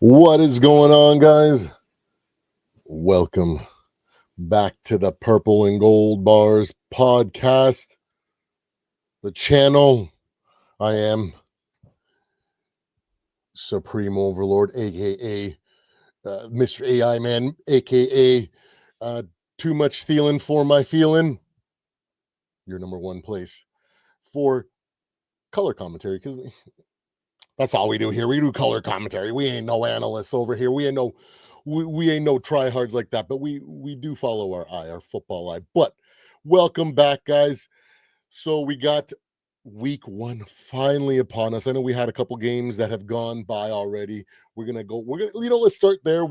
What is going on, guys? Welcome back to the Purple and Gold Bars podcast, the channel. I am Supreme Overlord, aka Mr. AI Man, aka Too Much Feeling for My Feeling. Your number one place for color commentary, because that's all we do here. We do color commentary. We ain't no analysts over here. We ain't no tryhards like that, but we do follow our football eye. But welcome back, guys. So we got week one finally upon us. I know we had a couple games that have gone by already. Let's start there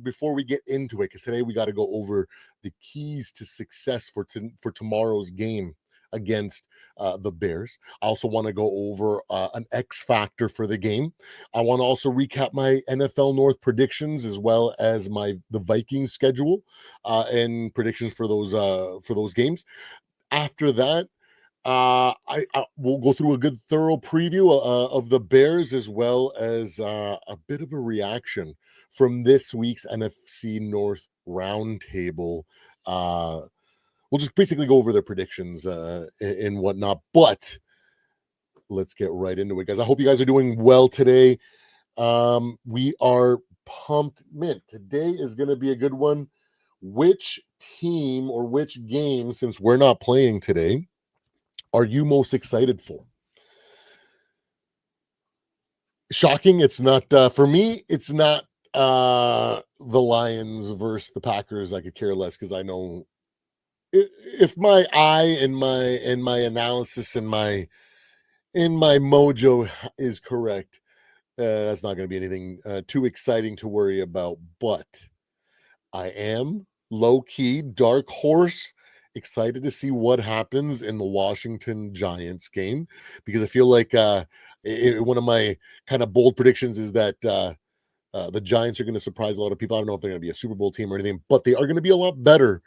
before we get into it, because today we got to go over the keys to success for tomorrow's game against the Bears. I also want to go over an X factor for the game. I want to also recap my NFL North predictions, as well as the Vikings schedule and predictions for those games. After that, I will go through a good thorough preview of the Bears, as well as a bit of a reaction from this week's NFC North roundtable. We'll just basically go over their predictions and whatnot. But let's get right into it, guys. I hope you guys are doing well today. We are pumped. Man, today is going to be a good one. Which team or which game, since we're not playing today, are you most excited for? Shocking. It's not, for me, it's not the Lions versus the Packers. I could care less, because I know if my eye and my analysis and my mojo is correct, that's not going to be anything too exciting to worry about. But I am low-key dark horse excited to see what happens in the Washington Giants game, because I feel like one of my kind of bold predictions is that the Giants are going to surprise a lot of people. I don't know if they're going to be a Super Bowl team or anything, but they are going to be a lot better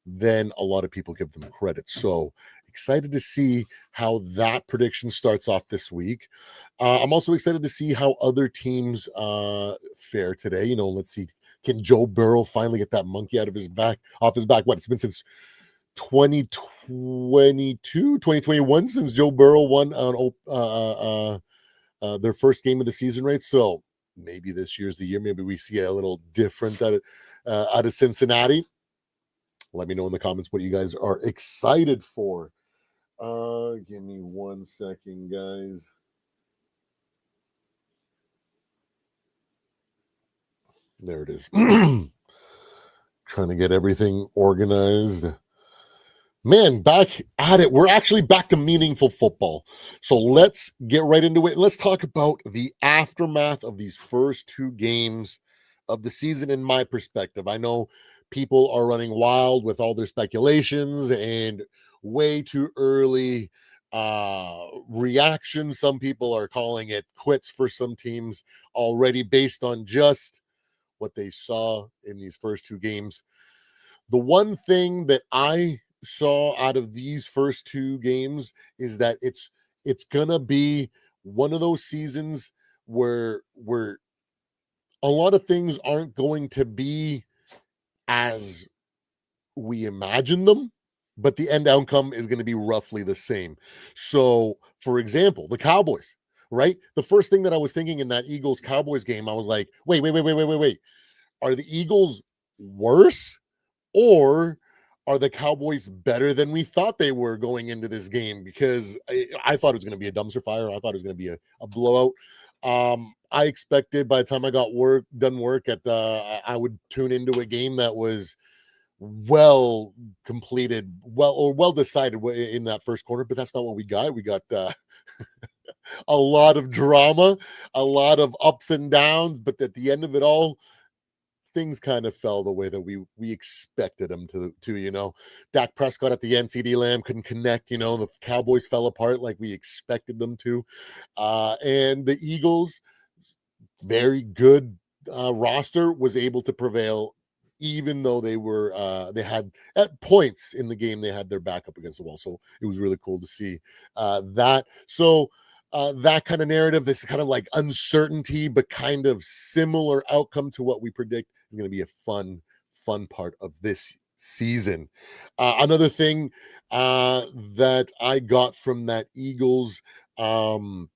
than a lot of people give them credit. So excited to see how that prediction starts off this week. I'm also excited to see how other teams fare today. Let's see, can Joe Burrow finally get that monkey off his back? What, it's been since 2021 since Joe Burrow won their first game of the season, right? So maybe this year's the year. Maybe we see a little different out of Cincinnati. Let me know in the comments what you guys are excited for. Give me 1 second, guys. There it is. Trying to get everything organized. Man, back at it. We're actually back to meaningful football. So let's get right into it. Let's talk about the aftermath of these first two games of the season, in my perspective. I know people are running wild with all their speculations and way too early reactions. Some people are calling it quits for some teams already based on just what they saw in these first two games. The one thing that I saw out of these first two games is that it's gonna be one of those seasons where a lot of things aren't going to be as we imagine them, but the end outcome is going to be roughly the same. So, for example, the Cowboys, right? The first thing that I was thinking in that Eagles Cowboys game, I was like, wait. Are the Eagles worse, or are the Cowboys better than we thought they were going into this game? Because I thought it was going to be a dumpster fire. I thought it was going to be a blowout. I expected by the time I got done work at I would tune into a game that was well completed, well decided in that first quarter, but that's not what we got. We got a lot of drama, a lot of ups and downs, but at the end of it all, things kind of fell the way that we expected them to, you know. Dak Prescott at the end, CD Lamb couldn't connect, you know, the Cowboys fell apart like we expected them to. And the Eagles, very good roster, was able to prevail, even though they had at points in the game they had their back up against the wall. So it was really cool to see that. So that kind of narrative, this kind of like uncertainty, but kind of similar outcome to what we predict, is going to be a fun part of this season. Another thing that I got from um,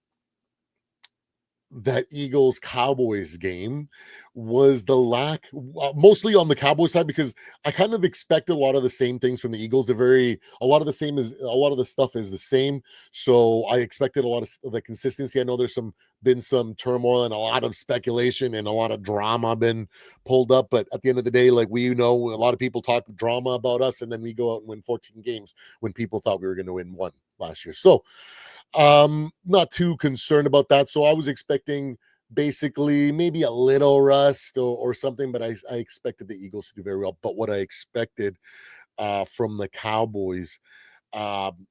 that Eagles Cowboys game was the lack, mostly on the Cowboys side, because I kind of expected a lot of the same things from the Eagles. A lot of the stuff is the same. So I expected a lot of the consistency. I know been some turmoil and a lot of speculation and a lot of drama been pulled up. But at the end of the day, like we know, a lot of people talk drama about us, and then we go out and win 14 games when people thought we were going to win one last year. So not too concerned about that. So I was expecting basically maybe a little rust or something, but I expected the Eagles to do very well. But what I expected from the Cowboys, um,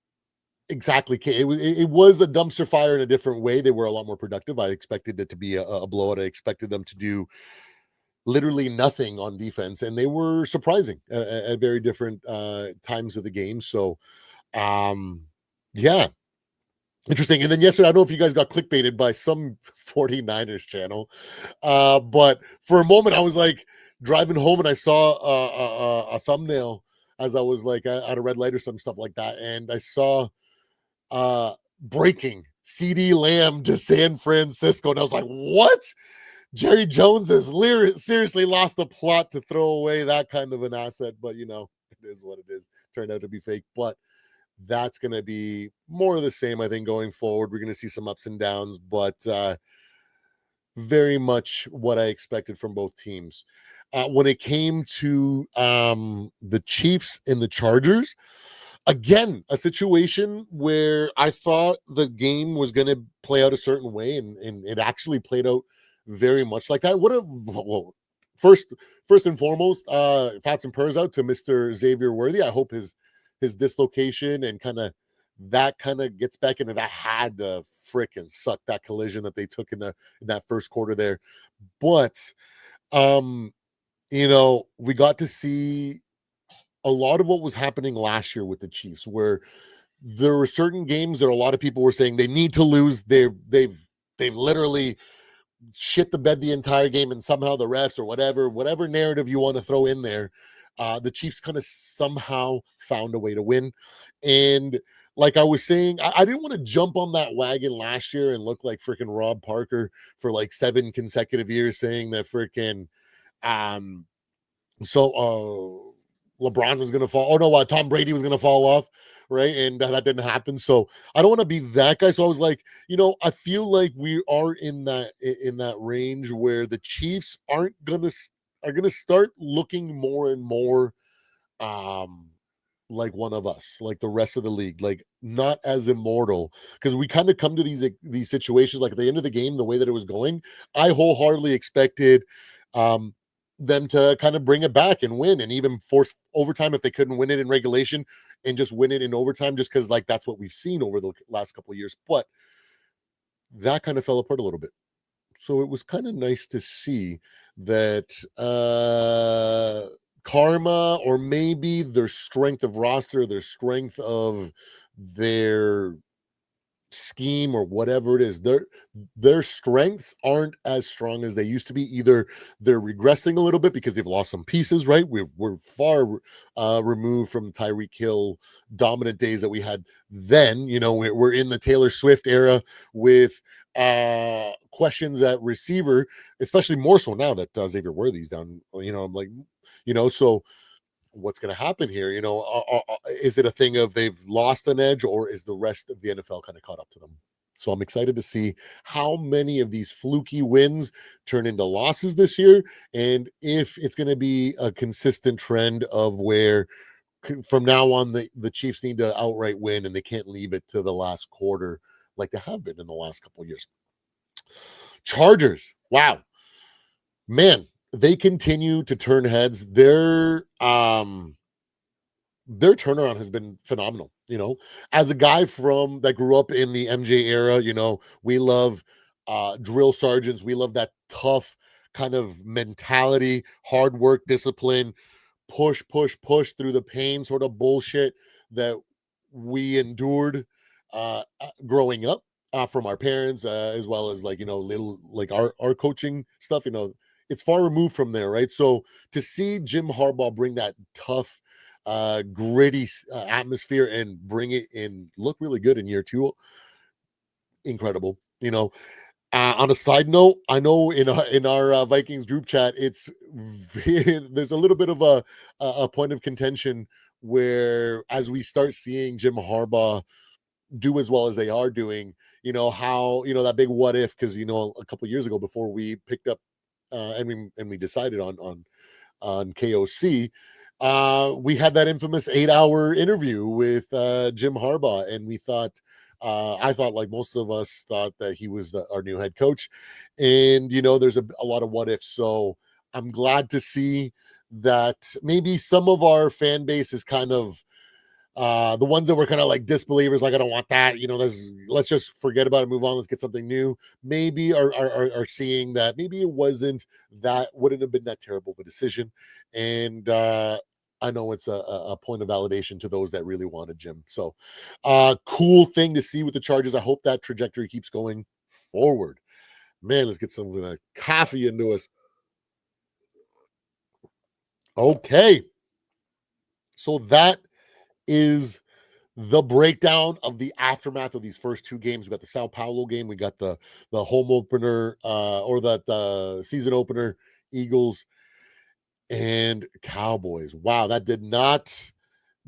exactly, it was a dumpster fire in a different way. They were a lot more productive. I expected it to be a blowout. I expected them to do literally nothing on defense, and they were surprising at very different times of the game. So yeah, interesting. And then yesterday, I don't know if you guys got clickbaited by some 49ers channel, but for a moment, I was like driving home and I saw a thumbnail as I was like at a red light or some stuff like that. And I saw breaking CD Lamb to San Francisco. And I was like, what? Jerry Jones has seriously lost the plot to throw away that kind of an asset. But, you know, it is what it is. Turned out to be fake. But that's going to be more of the same, I think, going forward. We're going to see some ups and downs, but very much what I expected from both teams. When it came to the Chiefs and the Chargers, again, a situation where I thought the game was going to play out a certain way, and it actually played out very much like that. Well, first and foremost, thoughts and prayers out to Mr. Xavier Worthy. I hope his dislocation and that kind of gets back into that, had to freaking suck, that collision that they took in that first quarter there. But you know, we got to see a lot of what was happening last year with the Chiefs, where there were certain games that a lot of people were saying they need to lose. They've literally shit the bed the entire game, and somehow the refs or whatever narrative you want to throw in there, the Chiefs kind of somehow found a way to win. And like I was saying, I didn't want to jump on that wagon last year and look like freaking Rob Parker for like 7 consecutive years saying that freaking um so LeBron was going to fall. Oh no, Tom Brady was going to fall off, right? And that didn't happen. So I don't want to be that guy. So I was like, I feel like we are in that range where the Chiefs are gonna start looking more and more um like one of us, like the rest of the league, like not as immortal. Because we kind of come to these situations, like at the end of the game, the way that it was going, I wholeheartedly expected um them to kind of bring it back and win and even force overtime if they couldn't win it in regulation and just win it in overtime, just because like that's what we've seen over the last couple of years. But that kind of fell apart a little bit. So it was kind of nice to see that karma, or maybe their strength of roster, their strength of their scheme, or whatever it is, their strengths aren't as strong as they used to be. Either they're regressing a little bit because they've lost some pieces, right? We're far removed from the Tyreek Hill dominant days that we had then. We're in the Taylor Swift era with questions at receiver, especially more so now that Xavier Worthy's down. I'm like, so what's going to happen here? Is it a thing of they've lost an edge, or is the rest of the NFL kind of caught up to them? So I'm excited to see how many of these fluky wins turn into losses this year, and if it's going to be a consistent trend of where from now on the Chiefs need to outright win and they can't leave it to the last quarter like they have been in the last couple of years. Chargers, wow, man, they continue to turn heads. Their turnaround has been phenomenal. As a guy from that grew up in the MJ era, we love drill sergeants. We love that tough kind of mentality, hard work, discipline, push through the pain sort of bullshit that we endured growing up from our parents, as well as like, little like our coaching stuff. It's far removed from there, right? So to see Jim Harbaugh bring that tough gritty atmosphere and bring it and look really good in year two, incredible. On a side note, I know in our Vikings group chat, there's a little bit of a point of contention where as we start seeing Jim Harbaugh do as well as they are doing, how that big what if, because a couple of years ago before we picked up and we decided on KOC, we had that infamous 8-hour interview with Jim Harbaugh, and I thought, like most of us thought, that he was our new head coach. And there's a lot of what ifs. So I'm glad to see that maybe some of our fan base is kind of the ones that were kind of like disbelievers, like I don't want that, let's just forget about it, move on, let's get something new, maybe are seeing that maybe it wouldn't have been that terrible of a decision. And I know it's a point of validation to those that really wanted Jim. So cool thing to see with the Chargers. I hope that trajectory keeps going forward. Man, let's get some of that coffee into us. Okay, so that is the breakdown of the aftermath of these first two games. We got the Sao Paulo game, we got the home opener, or the season opener, Eagles and Cowboys. Wow, that did not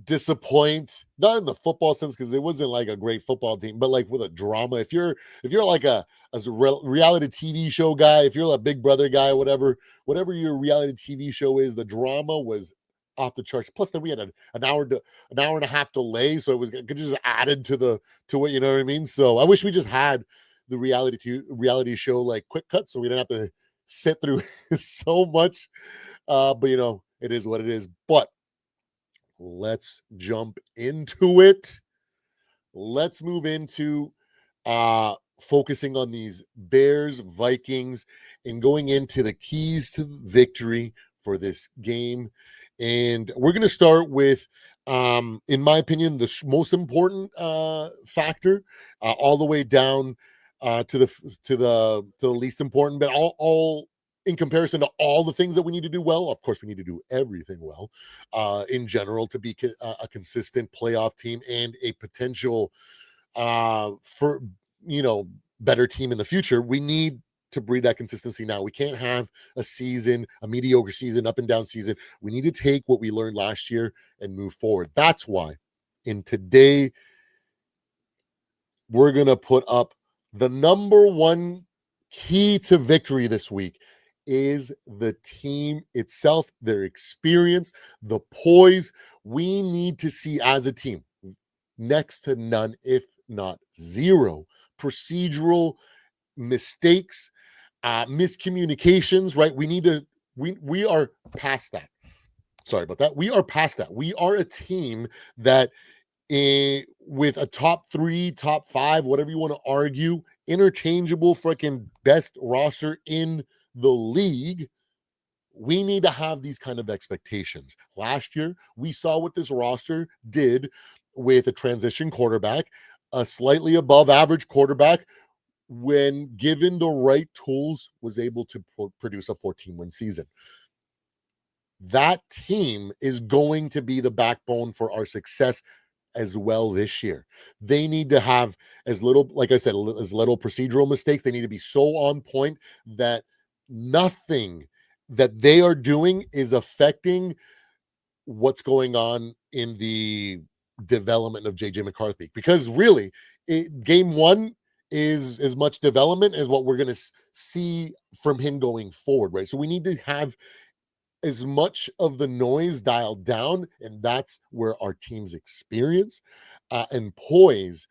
disappoint, not in the football sense, because it wasn't like a great football team, but like with a drama. If you're like a reality TV show guy, if you're a Big Brother guy, whatever your reality TV show is, the drama was off the charts. Plus then we had an hour and a half delay, so it could just added to what, you know what I mean. So I wish we just had the reality show like quick cut, so we didn't have to sit through so much. But it is what it is. But let's jump into it. Let's move into focusing on these Bears Vikings and going into the keys to victory for this game. And we're going to start with in my opinion, the most important factor, all the way down to the least important, but all in comparison to all the things that we need to do well. Of course, we need to do everything well in general to be a consistent playoff team and a potential for better team in the future. We need to breed that consistency now. We can't have a mediocre season, up and down season. We need to take what we learned last year and move forward. That's why in today, we're going to put up the number one key to victory this week is the team itself, their experience, the poise. We need to see as a team next to none, if not zero, procedural mistakes, miscommunications, right? We are past that. Sorry about that. We are past that. We are a team that with a top 3, top 5, whatever you want to argue, interchangeable freaking best roster in the league. We need to have these kind of expectations. Last year, we saw what this roster did with a transition quarterback, a slightly above average quarterback, when given the right tools, was able to produce a 14-win season. That team is going to be the backbone for our success as well this year. They need to have as little, like I said, as little procedural mistakes. They need to be so on point that nothing that they are doing is affecting what's going on in the development of JJ McCarthy. Because really, game 1 is as much development as what we're going to see from him going forward, right? So we need to have as much of the noise dialed down, and that's where our team's experience and poise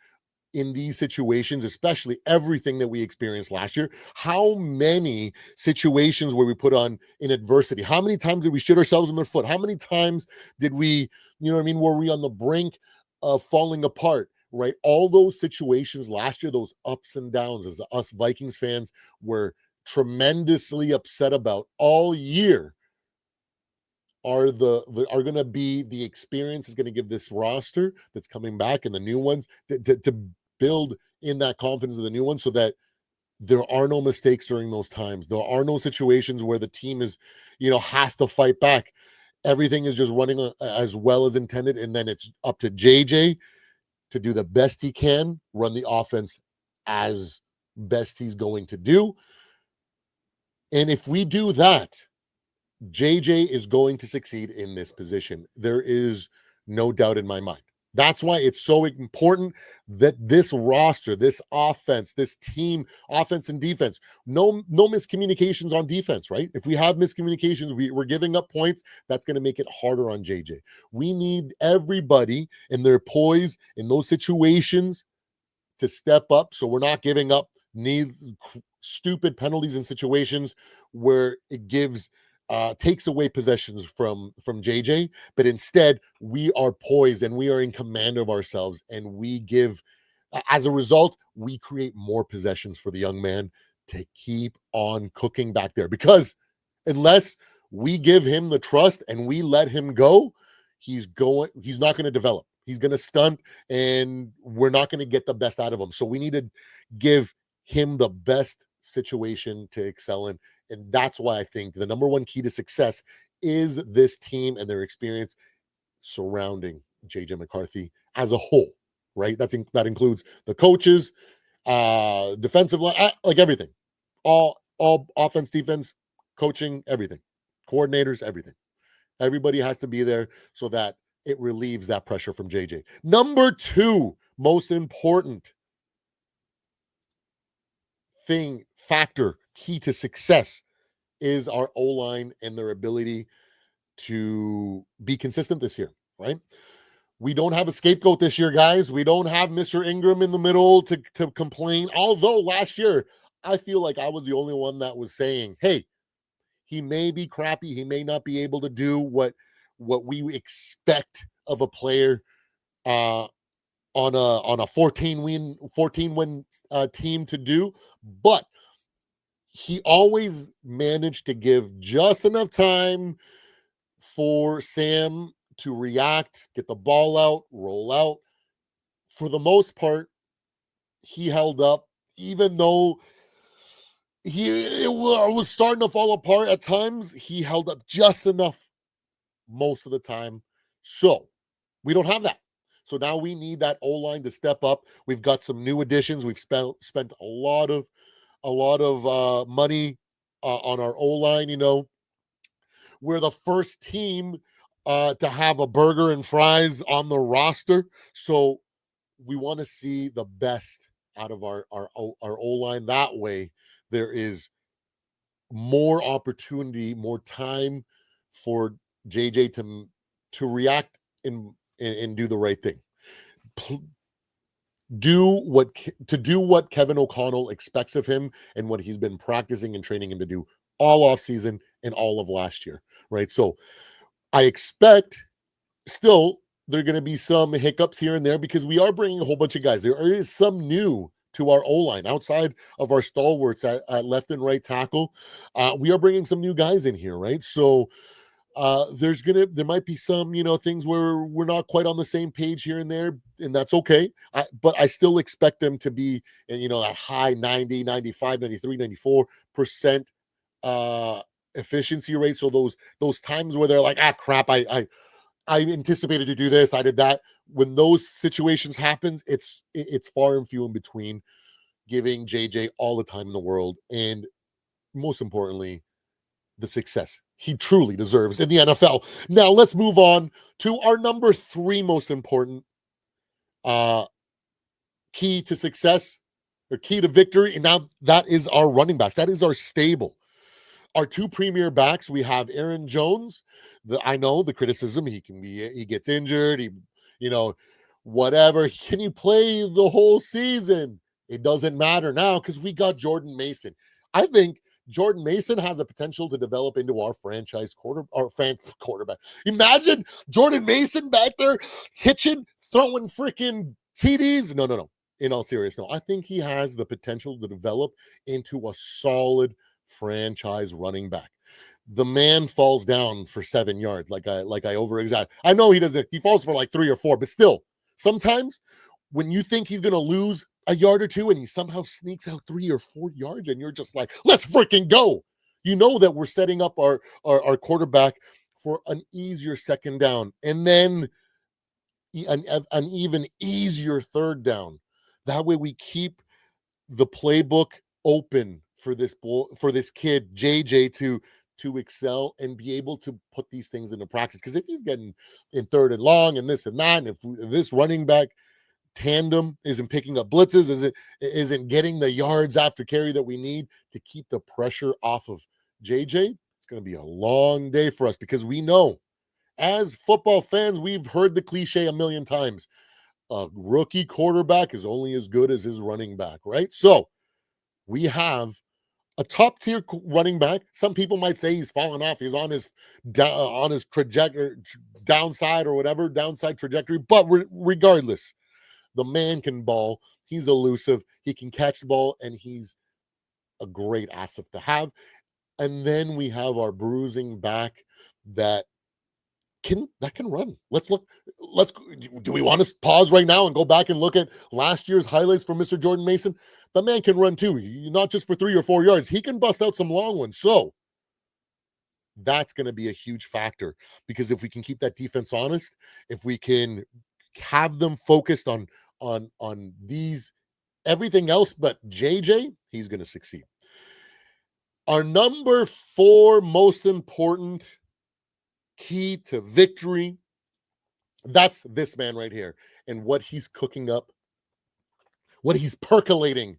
in these situations, especially everything that we experienced last year. How many situations where we put on in adversity? How many times did we shoot ourselves in the foot? How many times did we, were we on the brink of falling apart, right? All those situations last year, those ups and downs, as us Vikings fans were tremendously upset about all year, are going to be the experience is going to give this roster that's coming back and the new ones to build in that confidence of the new ones, so that there are no mistakes during those times. There are no situations where the team is, has to fight back. Everything is just running as well as intended, and then it's up to JJ to do the best he can, run the offense as best he's going to do. And if we do that, JJ is going to succeed in this position. There is no doubt in my mind. That's why it's so important that this roster, this offense, this team, offense and defense, no miscommunications on defense, right? If we have miscommunications, we're giving up points, that's going to make it harder on JJ. We need everybody in their poise in those situations to step up, so we're not giving up stupid penalties in situations where it takes away possessions from JJ, but instead we are poised and we are in command of ourselves, and we give, as a result, we create more possessions for the young man to keep on cooking back there. Because unless we give him the trust and we let him go, he's not going to develop. He's going to stunt, and we're not going to get the best out of him. So we need to give him the best situation to excel in. And that's why I think the number one key to success is this team and their experience surrounding JJ McCarthy as a whole, right? That includes the coaches, defensive line, like everything, all offense, defense, coaching, everything, coordinators, everything. Everybody has to be there so that it relieves that pressure from JJ. Number 2, most important factor, key to success, is our O-line and their ability to be consistent this year, right? We don't have a scapegoat this year, guys. We don't have Mr. Ingram in the middle to complain. Although last year, I feel like I was the only one that was saying, hey, he may be crappy. He may not be able to do what we expect of a player on a 14-win team to do. But he always managed to give just enough time for Sam to react, get the ball out, roll out. For the most part, he held up, even though it was starting to fall apart at times. He held up just enough most of the time. So we don't have that. So now we need that O-line to step up. We've got some new additions. We've spent a lot of a lot of money on our O-line. We're the first team to have a burger and fries on the roster. So we want to see the best out of our O-line. That way there is more opportunity, more time for JJ to react and do the right thing. Do what Kevin O'Connell expects of him and what he's been practicing and training him to do all off season and all of last year, right? So I expect still there are going to be some hiccups here and there because we are bringing a whole bunch of guys. There is some new to our O-line outside of our stalwarts at left and right tackle. We are bringing some new guys in here, right? So there might be some things where we're not quite on the same page here and there, and that's okay. But I still expect them to be that high 90, 95, 93, 94% efficiency rate. So those times where they're like, crap, I anticipated to do this, I did that. When those situations happens, it's far and few in between, giving JJ all the time in the world, and most importantly, the success he truly deserves in the NFL. Now let's move on to our number 3 most important key to success or key to victory. And now that is our running backs. That is our stable. Our 2 premier backs, we have Aaron Jones. I know the criticism, he gets injured, whatever. Can you play the whole season? It doesn't matter now because we got Jordan Mason. I think Jordan Mason has a potential to develop into our franchise quarterback. Imagine Jordan Mason back there hitching, throwing freaking TDs. No. In all seriousness, no. I think he has the potential to develop into a solid franchise running back. The man falls down for 7 yards, like I over exaggerate. I know he doesn't. He falls for like 3 or 4, but still, sometimes when you think he's going to lose a yard or 2 and he somehow sneaks out 3 or 4 yards and you're just like, let's freaking go. You know that we're setting up our quarterback for an easier second down and then an even easier third down. That way we keep the playbook open for this kid JJ to excel and be able to put these things into practice. Because if he's getting in third and long and this and that, and if this running back tandem isn't picking up blitzes, isn't getting the yards after carry that we need to keep the pressure off of JJ, it's going to be a long day for us because we know as football fans, we've heard the cliche a million times. A rookie quarterback is only as good as his running back, right? So we have a top tier running back. Some people might say he's fallen off. He's on his trajectory, downside trajectory. But regardless, the man can ball. He's elusive. He can catch the ball, and he's a great asset to have. And then we have our bruising back that can run. Do we want to pause right now and go back and look at last year's highlights for Mr. Jordan Mason? The man can run too, not just for 3 or 4 yards. He can bust out some long ones. So that's going to be a huge factor because if we can keep that defense honest, if we can have them focused on these everything else but JJ, he's going to succeed. Our number 4 most important key to victory, that's this man right here and what he's cooking up, what he's percolating.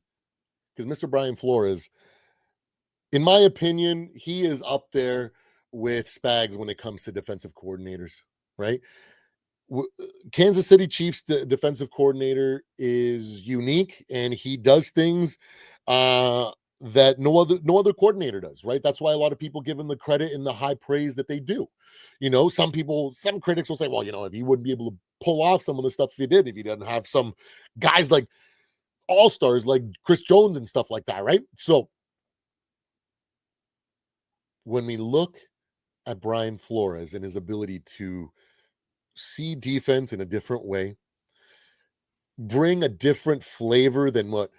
Because Mr. Brian Flores, in my opinion, he is up there with Spags when it comes to defensive coordinators, right? Kansas City Chiefs defensive coordinator is unique and he does things that no other coordinator does, right? That's why a lot of people give him the credit and the high praise that they do. Some critics will say, well, if he wouldn't be able to pull off some of the stuff if he didn't have some guys like all-stars like Chris Jones and stuff like that, right? So when we look at Brian Flores and his ability to see defense in a different way, bring a different flavor than what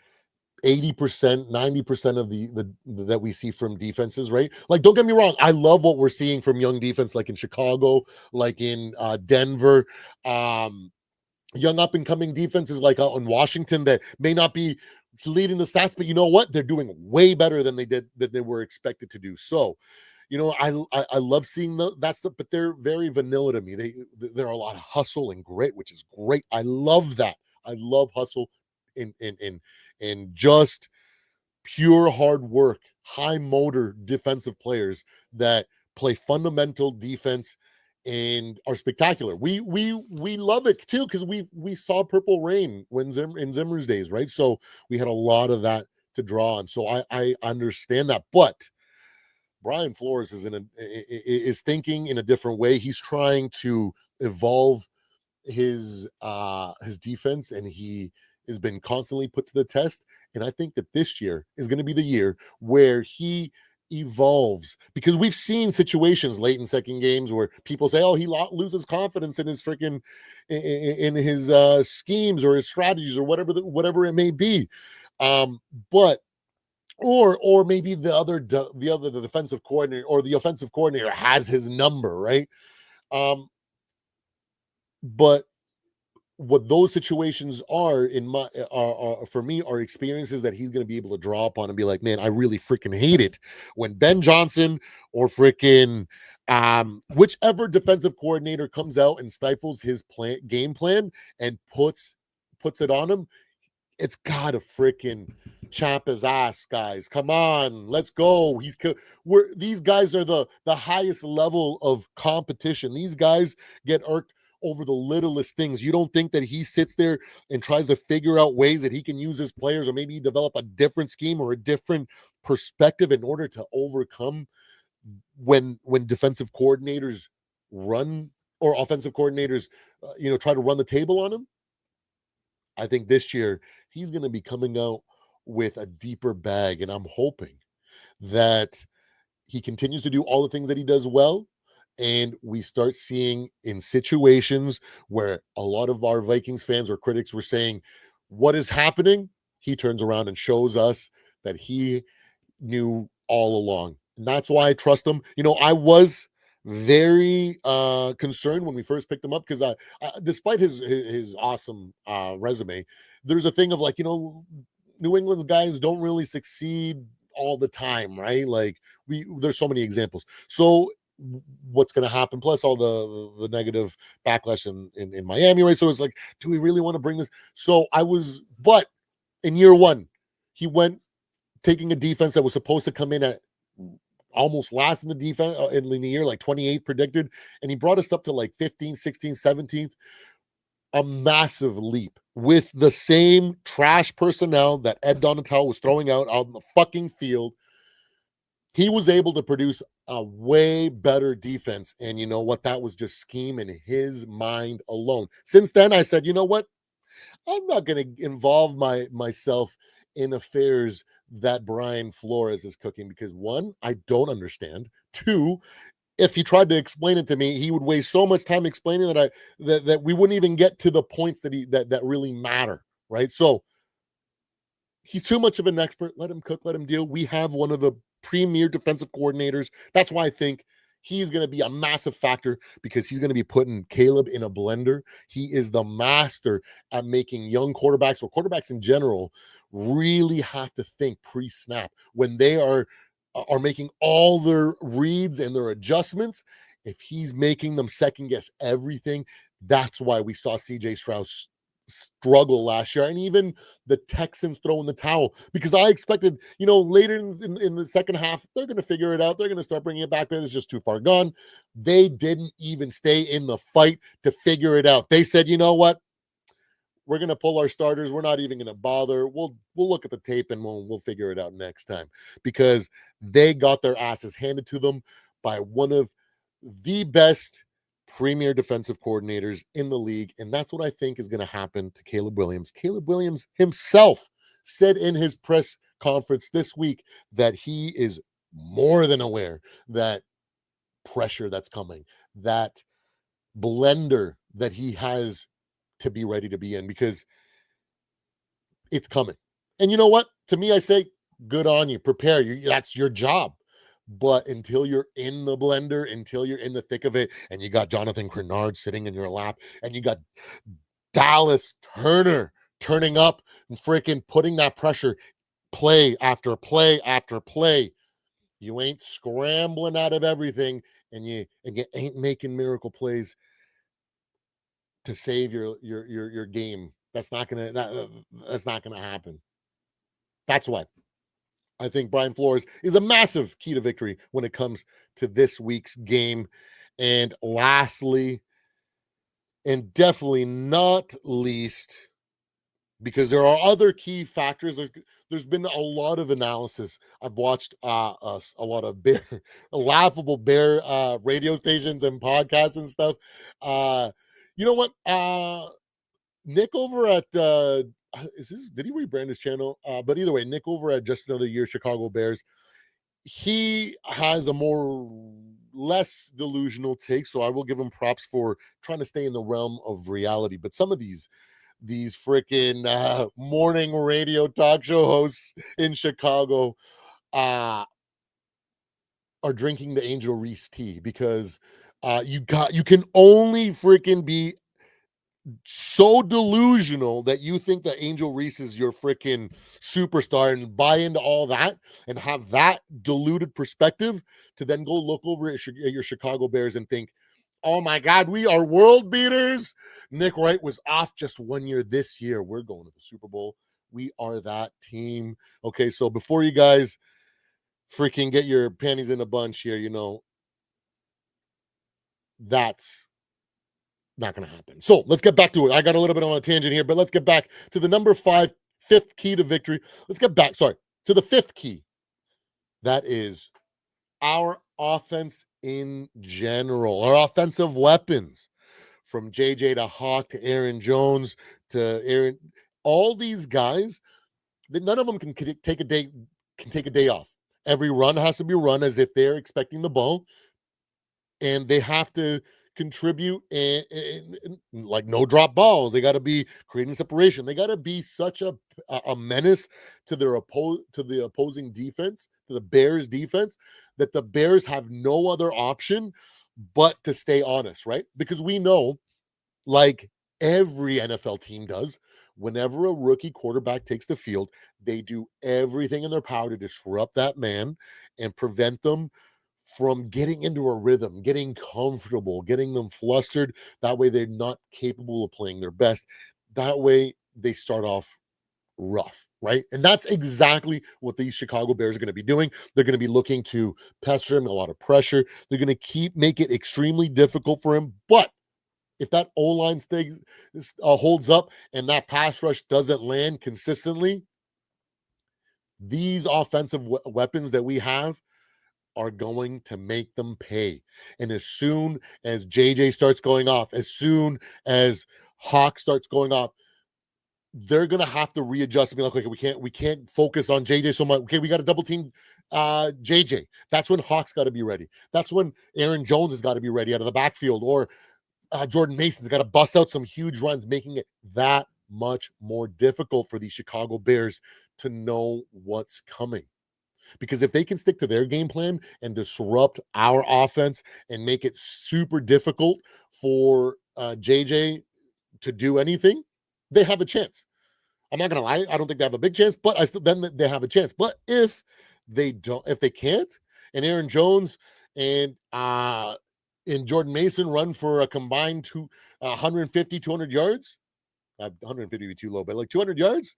80%, 90% of the that we see from defenses, right? Like, don't get me wrong, I love what we're seeing from young defense, like in Chicago, like in Denver, young up and coming defenses like out in Washington that may not be leading the stats, but you know what? They're doing way better than they were expected to do. So, I love seeing that stuff, but they're very vanilla to me. They're a lot of hustle and grit, which is great. I love that. I love hustle in just pure hard work, high motor defensive players that play fundamental defense and are spectacular. We love it too because we saw Purple Rain when in Zimmer's days, right? So we had a lot of that to draw on. So I understand that, but Brian Flores is thinking in a different way. He's trying to evolve his defense, and he has been constantly put to the test. And I think that this year is going to be the year where he evolves, because we've seen situations late in second games where people say, oh, he loses confidence in his freaking in his schemes or his strategies or whatever it may be. But or maybe the defensive coordinator or the offensive coordinator has his number, right? But what those situations are in my are for me are experiences that he's going to be able to draw upon and be like, man, I really freaking hate it when Ben Johnson or freaking whichever defensive coordinator comes out and stifles his game plan and puts it on him. It's gotta freaking chop his ass, guys. Come on, let's go. These guys are the highest level of competition. These guys get irked over the littlest things. You don't think that he sits there and tries to figure out ways that he can use his players, or maybe develop a different scheme or a different perspective in order to overcome when defensive coordinators run or offensive coordinators, try to run the table on him. I think this year he's going to be coming out with a deeper bag, and I'm hoping that he continues to do all the things that he does well, and we start seeing in situations where a lot of our Vikings fans or critics were saying, what is happening? He turns around and shows us that he knew all along. And that's why I trust him. I was very concerned when we first picked him up because despite his awesome resume, there's a thing of like, New England's guys don't really succeed all the time, right? Like there's so many examples. So what's going to happen? Plus all the negative backlash in Miami, right? So it's like, do we really want to bring this? But in year one, he went taking a defense that was supposed to come in at almost last in the defense in the year, like 28th predicted, and he brought us up to like 15th, 16th, 17th. A massive leap with the same trash personnel that Ed Donatell was throwing out on the fucking field. He was able to produce a way better defense, and you know what? That was just scheme in his mind alone. Since then, I said, you know what? I'm not going to involve myself in affairs that Brian Flores is cooking because one, I don't understand. Two, if he tried to explain it to me, he would waste so much time explaining that we wouldn't even get to the points that really matter, right? So he's too much of an expert. Let him cook, let him deal. We have one of the premier defensive coordinators. That's why I think he's going to be a massive factor because he's going to be putting Caleb in a blender. He is the master at making young quarterbacks or quarterbacks in general really have to think pre-snap when they are making all their reads and their adjustments. If he's making them second guess everything, that's why we saw CJ Stroud struggle last year, and even the Texans throw in the towel because I expected, later in the second half, they're going to figure it out. They're going to start bringing it back, but it's just too far gone. They didn't even stay in the fight to figure it out. They said, you know what? We're going to pull our starters. We're not even going to bother. We'll look at the tape and we'll figure it out next time because they got their asses handed to them by one of the best premier defensive coordinators in the league. And that's what I think is going to happen to Caleb Williams. Caleb Williams himself said in his press conference this week that he is more than aware that pressure that's coming, that blender that he has to be ready to be in because it's coming. And you know what? To me, I say, good on you. Prepare. That's your job. But until you're in the blender, until you're in the thick of it, and you got Jonathan Crenard sitting in your lap, and you got Dallas Turner turning up and freaking putting that pressure play after play after play. You ain't scrambling out of everything, and you ain't making miracle plays to save your game. That's not gonna happen. That's why I think Brian Flores is a massive key to victory when it comes to this week's game. And lastly, and definitely not least, because there are other key factors. There's been a lot of analysis. I've watched a lot of laughable bear radio stations and podcasts and stuff. You know what? Nick over at did he rebrand his channel? But either way, Nick over at Just Another Year Chicago Bears, he has a more less delusional take, so I will give him props for trying to stay in the realm of reality. But some of these freaking morning radio talk show hosts in Chicago are drinking the Angel Reese tea, because you can only freaking be so delusional that you think that Angel Reese is your freaking superstar and buy into all that and have that diluted perspective to then go look over at your Chicago Bears and think, oh my God, we are world beaters. Nick Wright was off just 1 year. This year, we're going to the Super Bowl. We are that team. Okay, so before you guys freaking get your panties in a bunch here, that's not going to happen. So let's get back to it. I got a little bit on a tangent here, but let's get back to the number fifth key to victory. Let's get back, to the fifth key. That is our offense in general, our offensive weapons, from JJ to Hawk to Aaron Jones to Aaron, all these guys, that none of them can take a day off. Every run has to be run as if they're expecting the ball, and they have to contribute and like no drop balls. They got to be creating separation. They got to be such a menace to the opposing defense, to the Bears defense, that the Bears have no other option but to stay honest, right? Because we know, like every NFL team does, whenever a rookie quarterback takes the field, they do everything in their power to disrupt that man and prevent them from getting into a rhythm, getting comfortable, getting them flustered. That way they're not capable of playing their best. That way they start off rough, right? And that's exactly what these Chicago Bears are going to be doing. They're going to be looking to pester him, a lot of pressure. They're going to make it extremely difficult for him. But if that O-line holds up and that pass rush doesn't land consistently, these offensive weapons that we have are going to make them pay. And as soon as JJ starts going off, as soon as Hawk starts going off, they're gonna have to readjust and be like, okay, we can't focus on JJ so much. Okay, we got to double team JJ. That's when Hawk's got to be ready. That's when Aaron Jones has got to be ready out of the backfield, or Jordan Mason's got to bust out some huge runs, making it that much more difficult for the Chicago Bears to know what's coming. Because if they can stick to their game plan and disrupt our offense and make it super difficult for JJ to do anything, they have a chance. I'm not gonna lie, I don't think they have a big chance, but then they have a chance. But if they can't, and Aaron Jones and Jordan Mason run for a combined 150, 200 yards, 150 would be too low, but like 200 yards,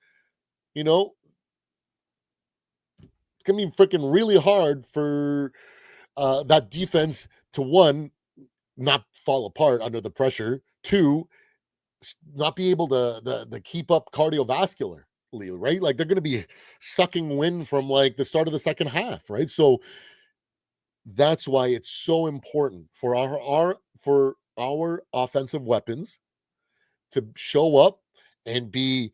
it's gonna be freaking really hard for that defense to, one, not fall apart under the pressure, two, not be able to keep up cardiovascularly, right? Like they're going to be sucking wind from like the start of the second half, right? So that's why it's so important for our offensive weapons to show up and be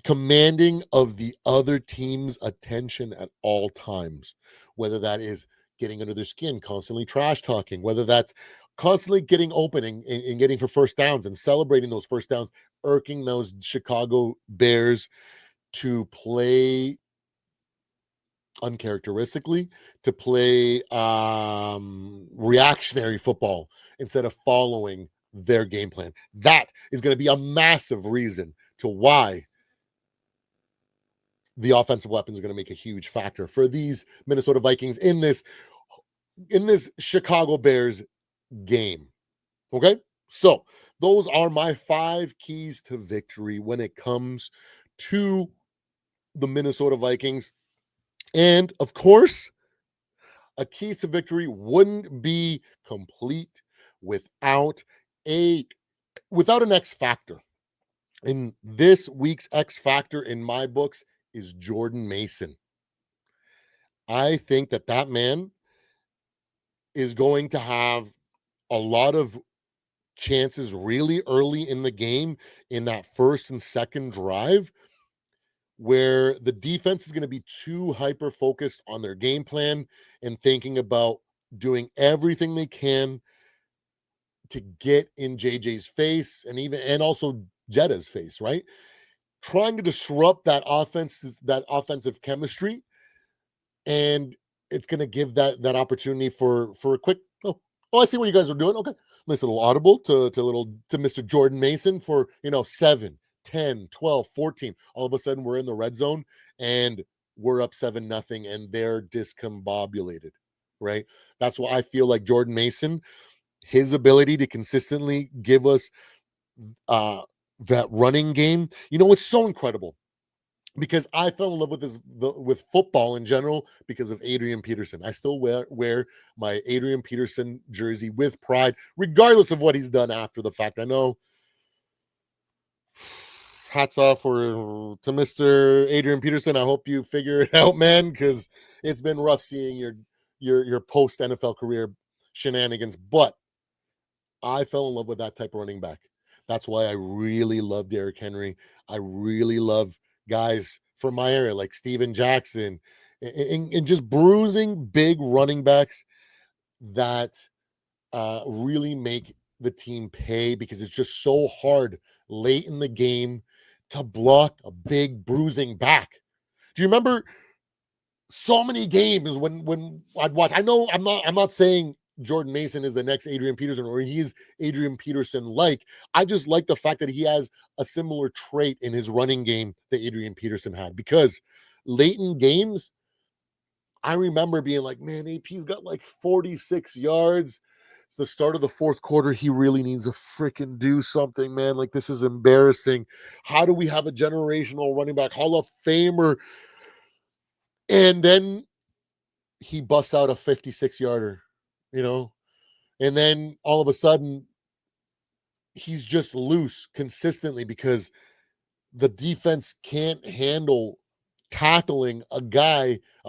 commanding of the other team's attention at all times, whether that is getting under their skin, constantly trash talking, whether that's constantly getting open and getting for first downs and celebrating those first downs, irking those Chicago Bears to play uncharacteristically, to play reactionary football instead of following their game plan. That is going to be a massive reason to why the offensive weapons are going to make a huge factor for these Minnesota Vikings in this Chicago Bears game. Okay? So, those are my 5 keys to victory when it comes to the Minnesota Vikings. And of course, a keys to victory wouldn't be complete without an X factor. And this week's X factor in my books is Jordan Mason. I think that man is going to have a lot of chances really early in the game in that first and second drive where the defense is going to be too hyper focused on their game plan and thinking about doing everything they can to get in JJ's face and also Jetta's face, right? Trying to disrupt that offensive chemistry, and it's going to give that opportunity for a quick I see what you guys are doing. Okay, nice little audible to Mr. Jordan Mason for 7, 10, 12, 14. All of a sudden we're in the red zone and we're up 7-0 and they're discombobulated, right? That's why I feel like Jordan Mason, his ability to consistently give us that running game, it's so incredible. Because I fell in love with football in general because of Adrian Peterson. I still wear my Adrian Peterson jersey with pride, regardless of what he's done after the fact. I know. Hats off to Mr. Adrian Peterson. I hope you figure it out, man, because it's been rough seeing your post NFL career shenanigans. But I fell in love with that type of running back. That's why I really love Derrick Henry. I really love guys from my area like Steven Jackson and just bruising big running backs that really make the team pay because it's just so hard late in the game to block a big bruising back. Do you remember so many games when I'd watch? I know I'm not saying Jordan Mason is the next Adrian Peterson or he's Adrian Peterson like. I just like the fact that he has a similar trait in his running game that Adrian Peterson had because late in games, I remember being like, man, AP's got like 46 yards. It's the start of the fourth quarter. He really needs to freaking do something, man. Like, this is embarrassing. How do we have a generational running back, Hall of Famer? And then he busts out a 56-yarder, and then all of a sudden he's just loose consistently because the defense can't handle tackling a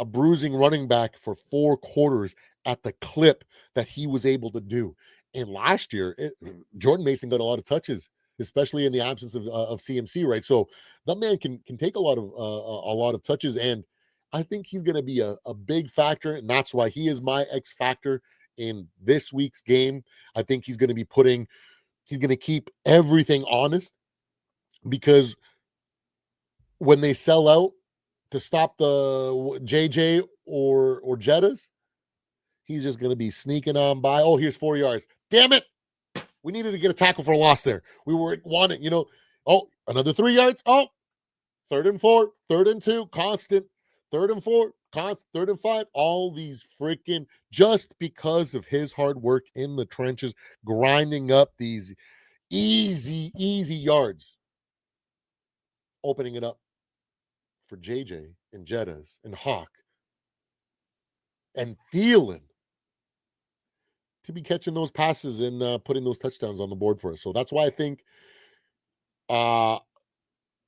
bruising running back for 4 quarters at the clip that he was able to do. And last year, Jordan Mason got a lot of touches, especially in the absence of CMC, right? So that man can take a lot of touches, and I think he's going to be a big factor, and that's why he is my X factor in this week's game. I think he's going to keep everything honest because when they sell out to stop the JJ or Jettas, he's just going to be sneaking on by. Oh, here's 4 yards. Damn it. We needed to get a tackle for a loss there. We were wanting, oh, another 3 yards. Oh, 3rd and 4, 3rd and 2, constant. 3rd and 4, constant. 3rd and 5. All these freaking, just because of his hard work in the trenches, grinding up these easy yards, opening it up for JJ and Jettas and Hawk and Thielen to be catching those passes and putting those touchdowns on the board for us. So that's why I think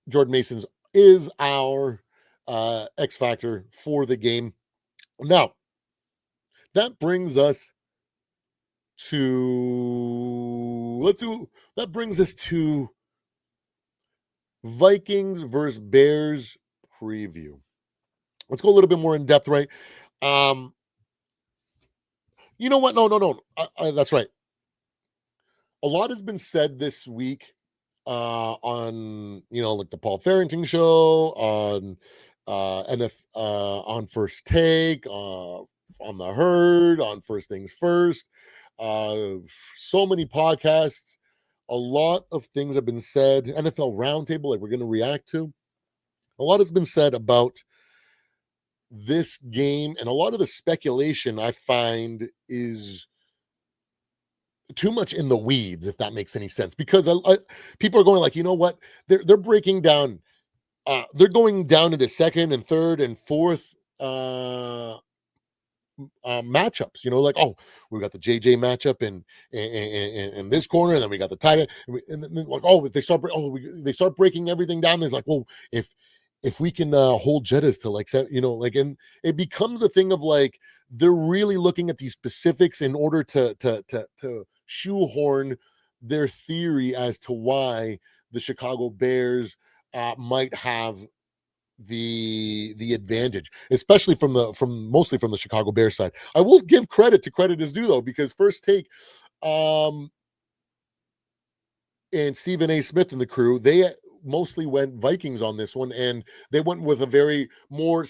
Jordan Mason's is our X factor for the game. Now, that brings us to Vikings versus Bears preview. Let's go a little bit more in depth, right? You know what? No. That's right. A lot has been said this week on like the Paul Farrington show, on on First Take, on the Herd, on First Things First. So many podcasts a lot of things have been said. NFL Roundtable, like we're going to react to. A lot has been said about this game, and a lot of the speculation I find is too much in the weeds, if that makes any sense. Because people are going like, you know what? They're breaking down. They're going down into second and third and fourth matchups. You know, like, oh, we got the JJ matchup in this corner, and then we got the tight end, and then like, oh, they start breaking everything down. They're like, well, if we can hold Jettas to like, you know, like, and it becomes a thing of like they're really looking at these specifics in order to shoehorn their theory as to why the Chicago Bears might have the advantage, especially mostly from the Chicago Bears side. I will give credit to credit is due though, because First Take and Stephen A. Smith and the crew, they mostly went Vikings on this one, and they went with a very more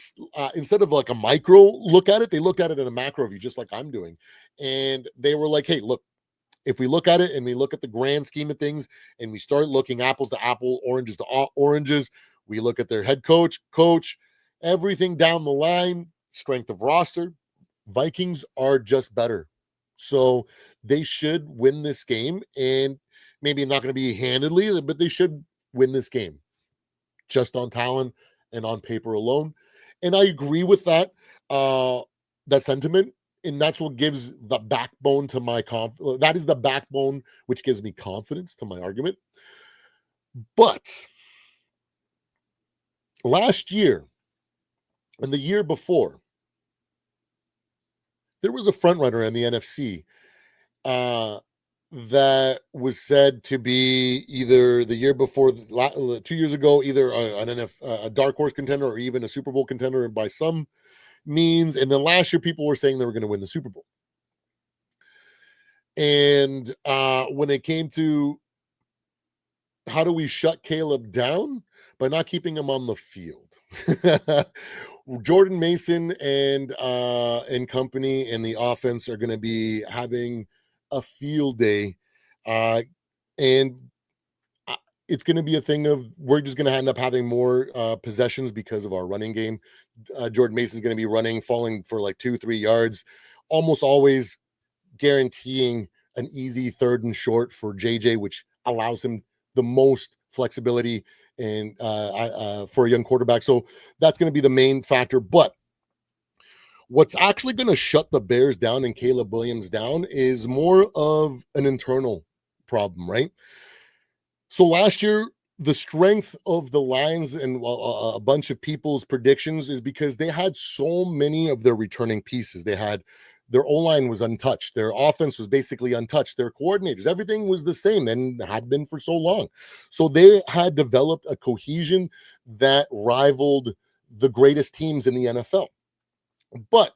instead of like a micro look at it, they looked at it in a macro view, just like I'm doing. And they were like, hey, look, if we look at it and we look at the grand scheme of things and we start looking apples to apple, oranges to oranges, we look at their head coach, everything down the line, strength of roster, Vikings are just better. So they should win this game, and maybe not going to be handedly, but they should win this game just on talent and on paper alone. And I agree with that sentiment. And that's what gives the backbone to my that is the backbone which gives me confidence to my argument. But last year and the year before, there was a front runner in the NFC that was said to be either the year before, 2 years ago, either a dark horse contender or even a Super Bowl contender by some means. And then last year, people were saying they were going to win the Super Bowl. And when it came to how do we shut Caleb down? By not keeping him on the field. Jordan Mason and company and the offense are going to be having a field day. And it's going to be a thing of we're just going to end up having more possessions because of our running game. Jordan Mason is going to be running, falling for like 2-3 yards, almost always guaranteeing an easy third and short for JJ, which allows him the most flexibility and for a young quarterback. So that's going to be the main factor. But what's actually going to shut the Bears down and Caleb Williams down is more of an internal problem, right? So last year, the strength of the Lions and a bunch of people's predictions is because they had so many of their returning pieces. They had their O-line was untouched. Their offense was basically untouched. Their coordinators, everything was the same and had been for so long. So they had developed a cohesion that rivaled the greatest teams in the NFL. But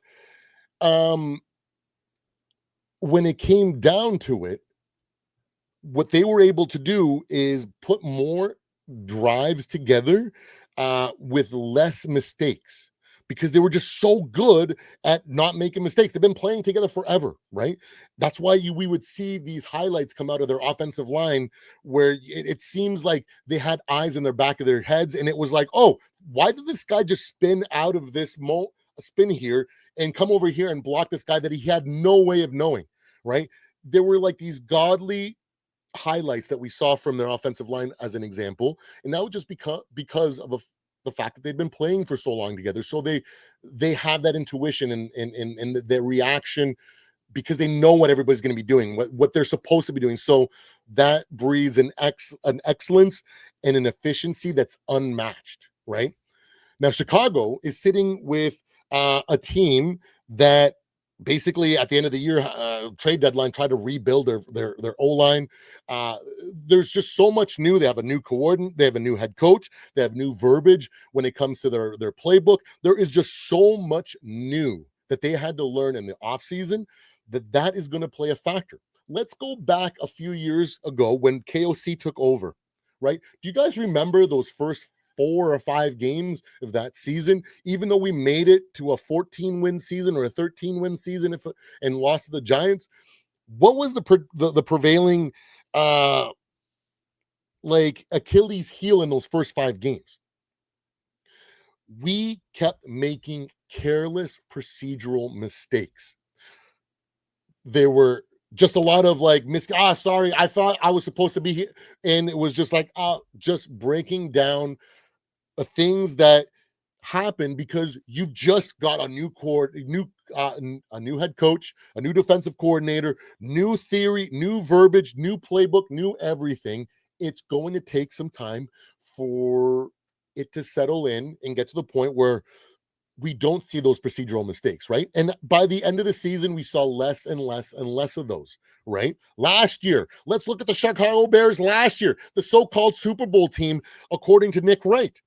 when it came down to it, what they were able to do is put more drives together with less mistakes because they were just so good at not making mistakes. They've been playing together forever, right? That's why we would see these highlights come out of their offensive line where it seems like they had eyes in their back of their heads, and it was like, oh, why did this guy just spin out of this spin here and come over here and block this guy that he had no way of knowing, right? There were like these godly highlights that we saw from their offensive line as an example, and that was just because of the fact that they've been playing for so long together. So they have that intuition and their reaction because they know what everybody's going to be doing, what they're supposed to be doing. So that breeds an excellence and an efficiency that's unmatched, right? Now Chicago is sitting with a team that basically at the end of the year trade deadline tried to rebuild their O-line. There's just so much new. They have a new coordinator, they have a new head coach, they have new verbiage when it comes to their playbook. There is just so much new that they had to learn in the offseason that is going to play a factor. Let's go back a few years ago when KOC took over, right? Do you guys remember those first 4 or 5 games of that season, even though we made it to a 14-win season or a 13-win season and lost to the Giants? What was the prevailing like Achilles heel in those first 5 games. We kept making careless procedural mistakes. There were just a lot of like sorry, I thought I was supposed to be here. And it was just like just breaking down things that happen because you've just got a a new head coach, a new defensive coordinator, new theory, new verbiage, new playbook, new everything. It's going to take some time for it to settle in and get to the point where we don't see those procedural mistakes, right? And by the end of the season, we saw less and less and less of those, right? Last year, let's look at the Chicago Bears last year, the so-called Super Bowl team, according to Nick Wright.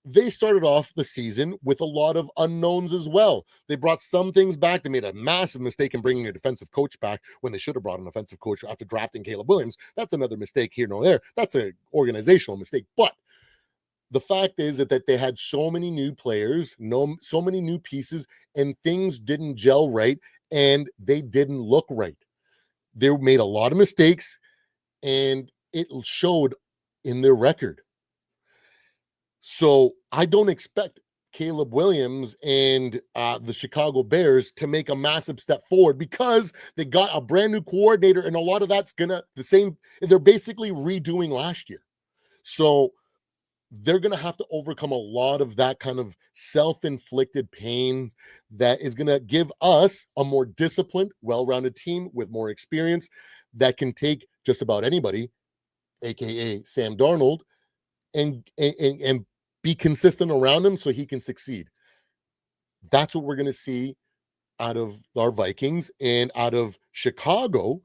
They started off the season with a lot of unknowns as well. They brought some things back. They made a massive mistake in bringing a defensive coach back when they should have brought an offensive coach after drafting Caleb Williams. That's another mistake here nor there. That's an organizational mistake. But the fact is that they had so many new players, so many new pieces, and things didn't gel right, and they didn't look right. They made a lot of mistakes, and it showed in their record. So I don't expect Caleb Williams and the Chicago Bears to make a massive step forward because they got a brand new coordinator, and a lot of that's they're basically redoing last year. So they're going to have to overcome a lot of that kind of self-inflicted pain that is going to give us a more disciplined, well-rounded team with more experience that can take just about anybody, aka Sam Darnold, and be consistent around him so he can succeed. That's what we're going to see out of our Vikings. And out of Chicago,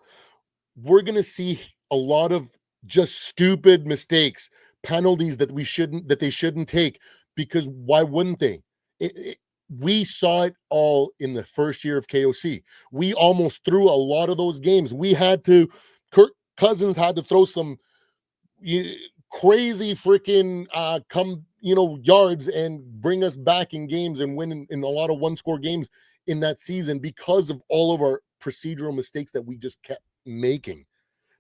we're going to see a lot of just stupid mistakes, penalties that they shouldn't take, because why wouldn't they? We saw it all in the first year of KOC. We almost threw a lot of those games. Kirk Cousins had to throw some crazy freaking yards and bring us back in games and win in a lot of one-score games in that season because of all of our procedural mistakes that we just kept making.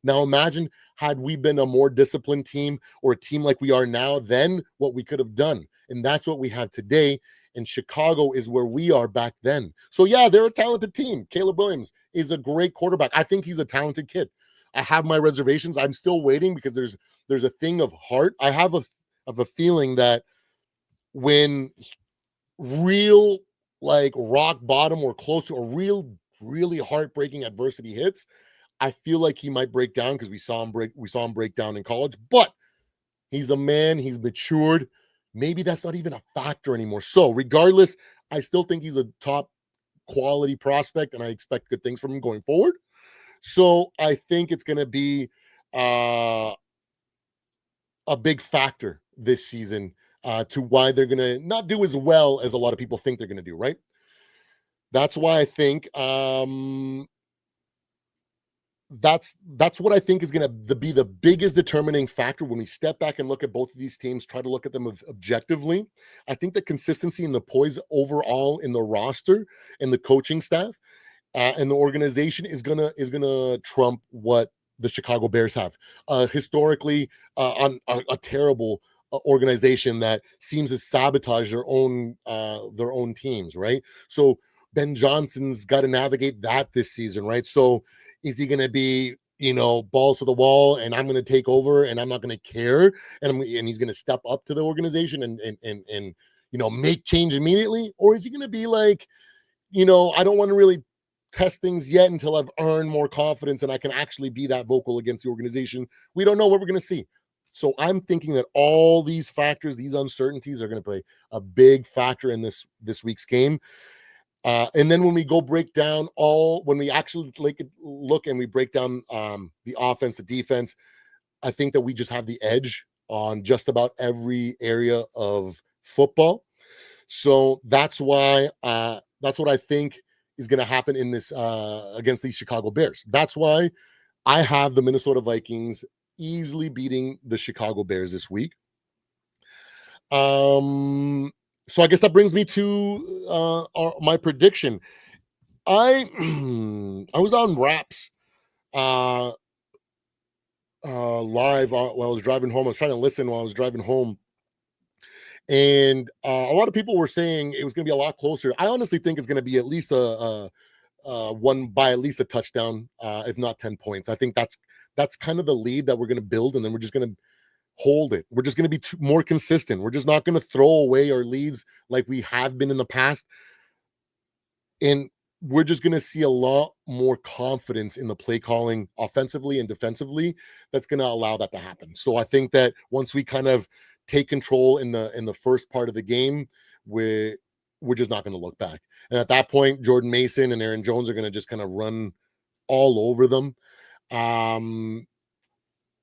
Now imagine had we been a more disciplined team or a team like we are now, then what we could have done. And that's what we have today. And Chicago is where we are back then. So yeah, they're a talented team. Caleb Williams is a great quarterback. I think he's a talented kid. I have my reservations. I'm still waiting because there's a thing of heart. I have a feeling that when real like rock bottom or close to a really heartbreaking adversity hits, I feel like he might break down because we saw him break down in college, but he's a man, he's matured. Maybe that's not even a factor anymore. So regardless, I still think he's a top quality prospect and I expect good things from him going forward. So I think it's going to be a big factor this season to why they're going to not do as well as a lot of people think they're going to do, right? That's why I think that's what I think is going to be the biggest determining factor when we step back and look at both of these teams, try to look at them objectively. I think the consistency and the poise overall in the roster and the coaching staff and the organization is gonna trump what the Chicago Bears have. Historically, on a terrible organization that seems to sabotage their own teams, right? So Ben Johnson's got to navigate that this season, right? So is he going to be, balls to the wall and I'm going to take over and I'm not going to care and he's going to step up to the organization and make change immediately? Or is he going to be like, I don't want to really test things yet until I've earned more confidence and I can actually be that vocal against the organization? We don't know what we're going to see. So I'm thinking that all these factors, these uncertainties are going to play a big factor in this week's game. And then when we go when we actually look and we break down the offense, the defense, I think that we just have the edge on just about every area of football. So that's why that's what I think is going to happen in this against these Chicago Bears. That's why I have the Minnesota Vikings easily beating the Chicago Bears this week. So I guess that brings me to my prediction. I I was on Wraps live while I was driving home. I was trying to listen while I was driving home, and a lot of people were saying it was going to be a lot closer. I honestly think it's going to be at least one by at least a touchdown, if not 10 points. I think that's kind of the lead that we're going to build, and then we're just going to hold it. We're just going to be more consistent. We're just not going to throw away our leads like we have been in the past. And we're just going to see a lot more confidence in the play calling offensively and defensively that's going to allow that to happen. So I think that once we kind of take control in the first part of the game, we're just not going to look back. And at that point, Jordan Mason and Aaron Jones are going to just kind of run all over them.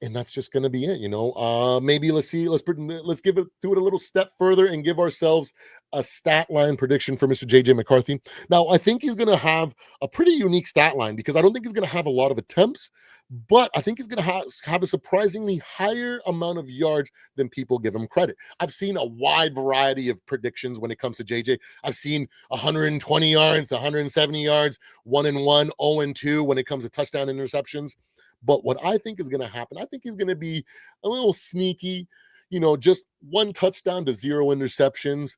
And that's just going to be it, maybe let's give it do it a little step further and give ourselves a stat line prediction for Mr. JJ McCarthy. Now I think he's going to have a pretty unique stat line because I don't think he's going to have a lot of attempts, but I think he's going to have a surprisingly higher amount of yards than people give him credit. I've seen a wide variety of predictions when it comes to JJ. I've seen 120 yards, 170 yards, 1-1, 0-2 when it comes to touchdown interceptions. But what I think is going to happen, I think he's going to be a little sneaky, just 1 touchdown to 0 interceptions.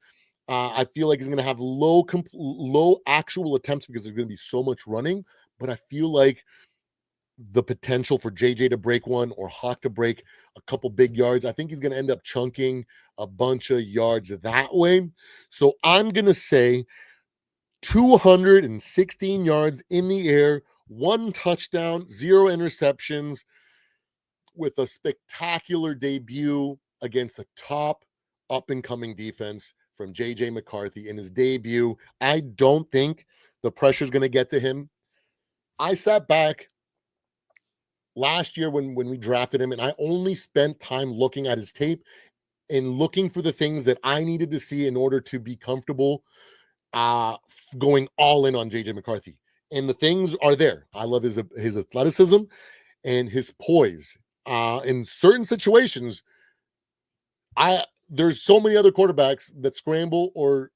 I feel like he's going to have low actual attempts because there's going to be so much running. But I feel like the potential for JJ to break one or Hawk to break a couple big yards, I think he's going to end up chunking a bunch of yards that way. So I'm going to say 216 yards in the air, 1 touchdown, 0 interceptions, with a spectacular debut against a top up-and-coming defense from JJ McCarthy in his debut. I don't think the pressure is going to get to him. I sat back last year when we drafted him, and I only spent time looking at his tape and looking for the things that I needed to see in order to be comfortable going all in on JJ McCarthy. And the things are there. I love his athleticism and his poise. In certain situations, there's so many other quarterbacks that scramble or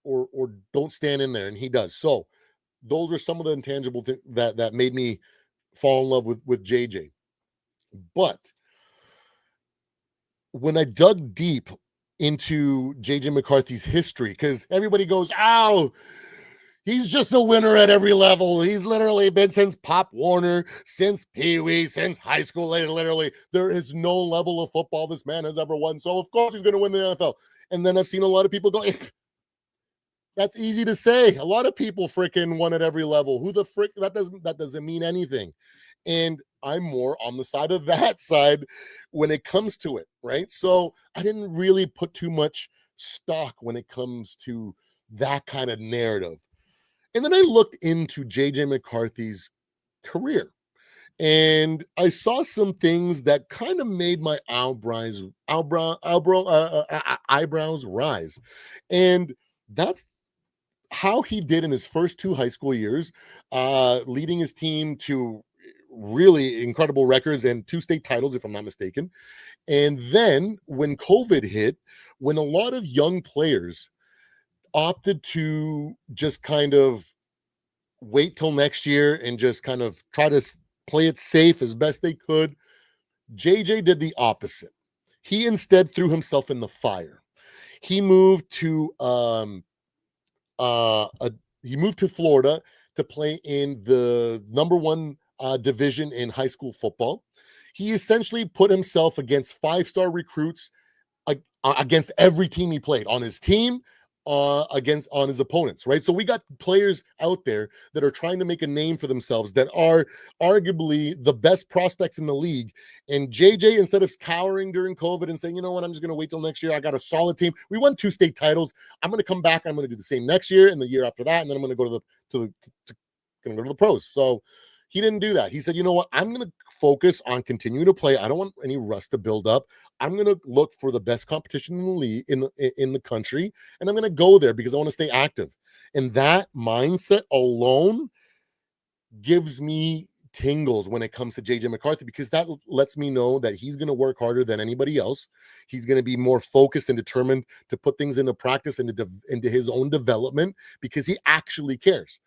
don't stand in there, and he does. So those are some of the intangible things that made me fall in love with JJ. But when I dug deep into JJ McCarthy's history, because everybody goes, "Oh, he's just a winner at every level. He's literally been since Pop Warner, since Pee Wee, since high school. Literally, there is no level of football this man has ever won. So, of course, he's going to win the NFL." And then I've seen a lot of people go, that's easy to say. A lot of people freaking won at every level. Who the frick? That doesn't mean anything. And I'm more on the side of that side when it comes to it, right? So I didn't really put too much stock when it comes to that kind of narrative. And then I looked into JJ McCarthy's career, and I saw some things that kind of made my eyebrows rise. And that's how he did in his first 2 high school years, leading his team to really incredible records and 2 state titles, if I'm not mistaken. And then when COVID hit, when a lot of young players opted to just kind of wait till next year and just kind of try to play it safe as best they could, JJ did the opposite. He instead threw himself in the fire. He moved to he moved to Florida to play in the number 1 division in high school football. He essentially put himself against 5-star recruits, against every team he played, on his team, on his opponents, right? So we got players out there that are trying to make a name for themselves that are arguably the best prospects in the league. And JJ, instead of cowering during COVID and saying, "You know what, I'm just going to wait till next year. I got a solid team. We won 2 state titles. I'm going to come back. I'm going to do the same next year and the year after that, and then I'm going to go to the pros." So he didn't do that. He said, "You know what? I'm going to focus on continuing to play. I don't want any rust to build up. I'm going to look for the best competition in the league, in the country, and I'm going to go there because I want to stay active." And that mindset alone gives me tingles when it comes to JJ McCarthy, because that lets me know that he's going to work harder than anybody else. He's going to be more focused and determined to put things into practice and into his own development because he actually cares.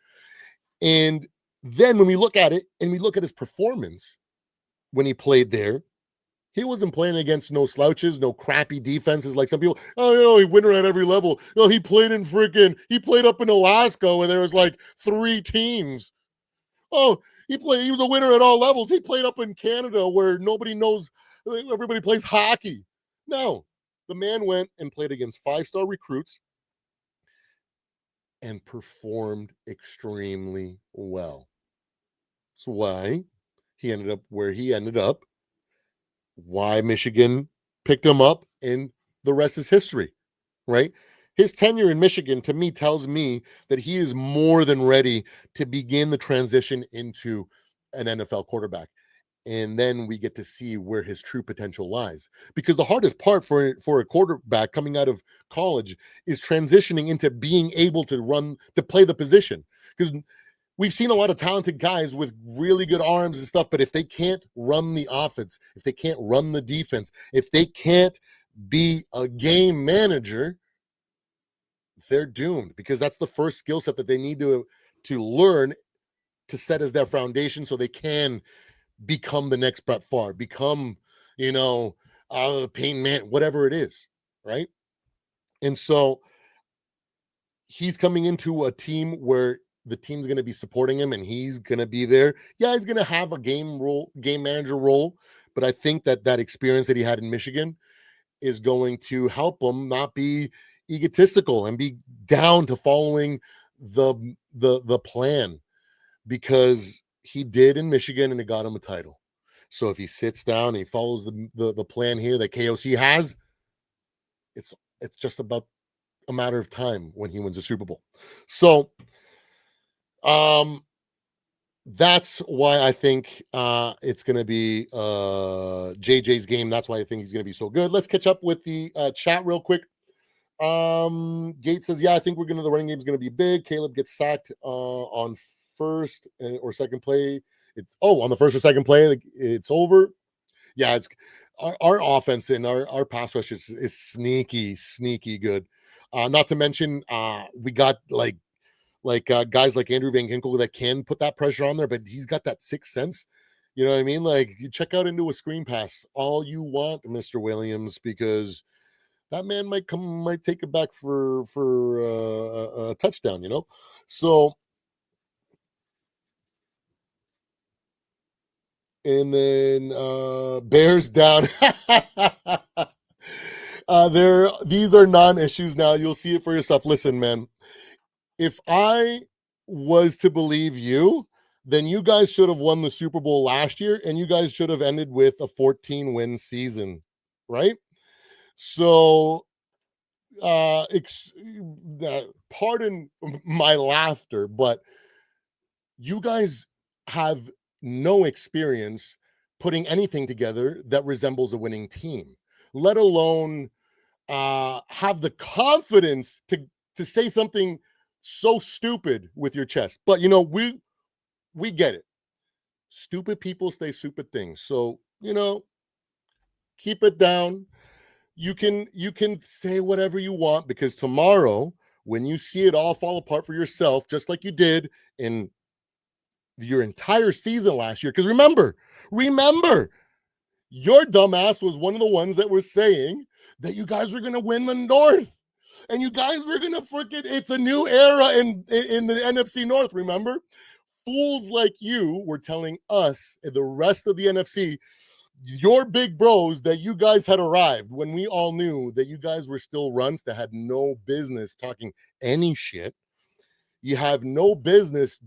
And then when we look at it and we look at his performance when he played there, He wasn't playing against no slouches, no crappy defenses like some people. Oh, he winner at every level. He played he played up in Alaska where there was like 3 teams. Oh, he was a winner at all levels. He played up in Canada where nobody knows, everybody plays hockey. No, the man went and played against 5-star recruits and performed extremely well. So why he ended up where he ended up, why Michigan picked him up, and the rest is history, right? His tenure in Michigan to me tells me that he is more than ready to begin the transition into an NFL quarterback. And then we get to see where his true potential lies. Because the hardest part for a quarterback coming out of college is transitioning into being able to play the position. Because we've seen a lot of talented guys with really good arms and stuff, but if they can't run the offense, if they can't run the defense, if they can't be a game manager, they're doomed, because that's the first skill set that they need to learn to set as their foundation so they can become the next Brett Favre, become, Peyton Manning, whatever it is, right? And so he's coming into a team where the team's going to be supporting him and he's going to be there. Yeah, he's going to have a game manager role, but I think that experience that he had in Michigan is going to help him not be egotistical and be down to following the plan, because he did in Michigan and it got him a title. So if he sits down and he follows the plan here that KOC has, it's just about a matter of time when he wins a Super Bowl. So that's why I think it's going to be JJ's game. That's why I think he's going to be so good. Let's catch up with the chat real quick. Gates says, yeah, I think the running game is going to be big. Caleb gets sacked on first or second play. On the first or second play, it's over. Yeah, it's our offense and our pass rush is sneaky good. Not to mention, we got guys like Andrew Van Ginkel that can put that pressure on there, but he's got that sixth sense. You know what I mean? Like, you check out into a screen pass all you want, Mr. Williams, because that man might take it back for a touchdown. So. And then Bears down. These are non-issues now. You'll see it for yourself. Listen, man, if I was to believe you, then you guys should have won the Super Bowl last year, and you guys should have ended with a 14-win season, right? So, pardon my laughter, but you guys have no experience putting anything together that resembles a winning team, let alone have the confidence to say something so stupid with your chest. But we get it. Stupid people say stupid things. So, keep it down. You can say whatever you want, because tomorrow, when you see it all fall apart for yourself, just like you did in your entire season last year, because remember, your dumbass was one of the ones that was saying that you guys were going to win the North, and you guys were going to it's a new era in the NFC North. Remember, fools like you were telling us and the rest of the NFC, your big bros, that you guys had arrived, when we all knew that you guys were still runts that had no business talking any shit. You have no business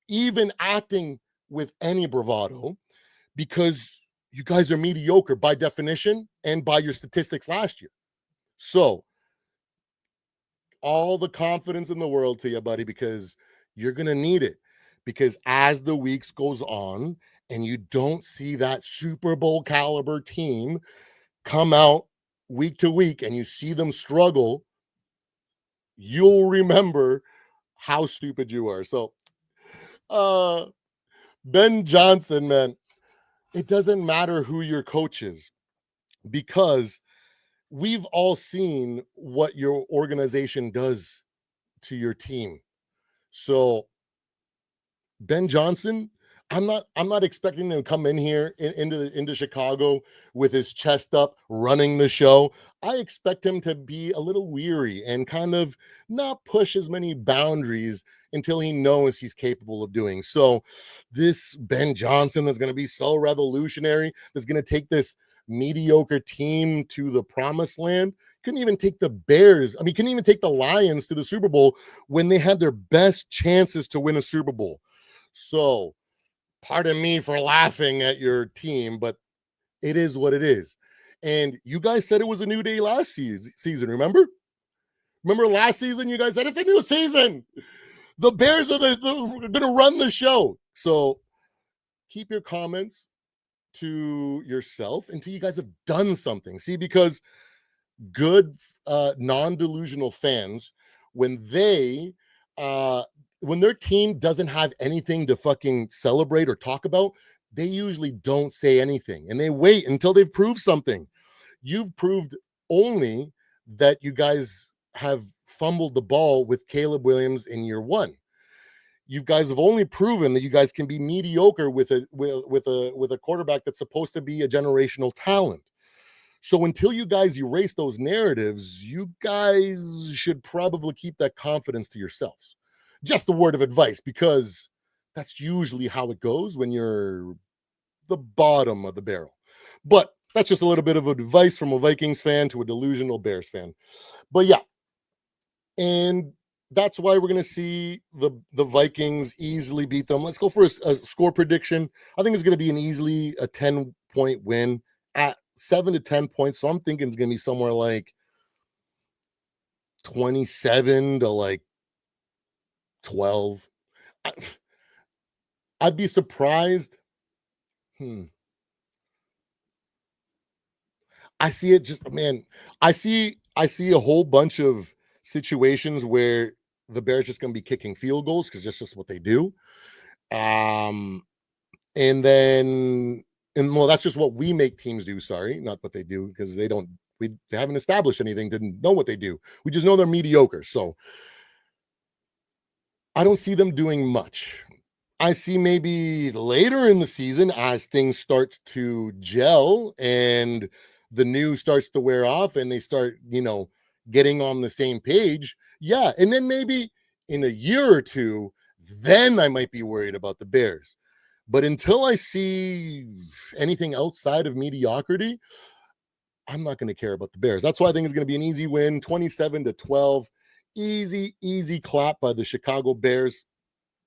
even acting with any bravado, because you guys are mediocre by definition and by your statistics last year. So, all the confidence in the world to you, buddy, because you're going to need it. Because as the weeks goes on and you don't see that Super Bowl caliber team come out week to week and you see them struggle, you'll remember how stupid you are. So, Ben Johnson, man, it doesn't matter who your coach is, because we've all seen what your organization does to your team. So, Ben Johnson, I'm not expecting him to come in here into Chicago with his chest up running the show. I expect him to be a little weary and kind of not push as many boundaries until he knows he's capable of doing. So this Ben Johnson that's going to be so revolutionary, that's going to take this mediocre team to the promised land. Couldn't even take the Bears. I mean, couldn't even take the Lions to the Super Bowl when they had their best chances to win a Super Bowl. So pardon me for laughing at your team, but it is what it is. And you guys said it was a new day last season, remember? Remember last season, you guys said it's a new season. The Bears are going to run the show. So keep your comments to yourself until you guys have done something. See, because good non-delusional fans, when their team doesn't have anything to fucking celebrate or talk about, they usually don't say anything and they wait until they've proved something. You've proved only that you guys have fumbled the ball with Caleb Williams in year one. You guys have only proven that you guys can be mediocre with a quarterback that's supposed to be a generational talent. So until you guys erase those narratives, you guys should probably keep that confidence to yourselves. Just a word of advice, because that's usually how it goes when you're the bottom of the barrel. But that's just a little bit of advice from a Vikings fan to a delusional Bears fan. But yeah, and that's why we're going to see the Vikings easily beat them. Let's go for a score prediction. I think it's going to be an easily a 10-point win at 7 to 10 points. So I'm thinking it's going to be somewhere like 27 to like 12. I'd be surprised. I see it just, man, I see a whole bunch of situations where the Bears just going to be kicking field goals because that's just what they do. And well, that's just what we make teams do. Sorry, not what they do, because they haven't established anything to know what they do. We just know they're mediocre. So I don't see them doing much. I see maybe later in the season as things start to gel and the news starts to wear off and they start, getting on the same page. Yeah. And then maybe in a year or two, then I might be worried about the Bears. But until I see anything outside of mediocrity, I'm not going to care about the Bears. That's why I think it's going to be an easy win, 27 to 12. Easy clap by the Chicago Bears.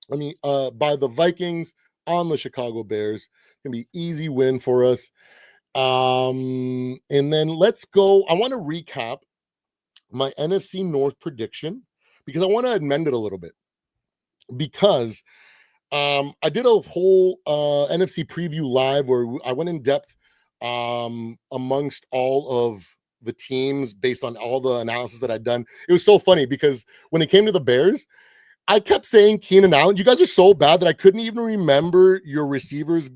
By the Vikings on the Chicago Bears. It's going to be easy win for us. And then let's go. I want to recap my NFC North prediction because I want to amend it a little bit. Because I did a whole NFC preview live where I went in depth amongst all of the teams based on all the analysis that I'd done. It was so funny because when it came to the Bears, I kept saying Keenan Allen. You guys are so bad that I couldn't even remember your receivers'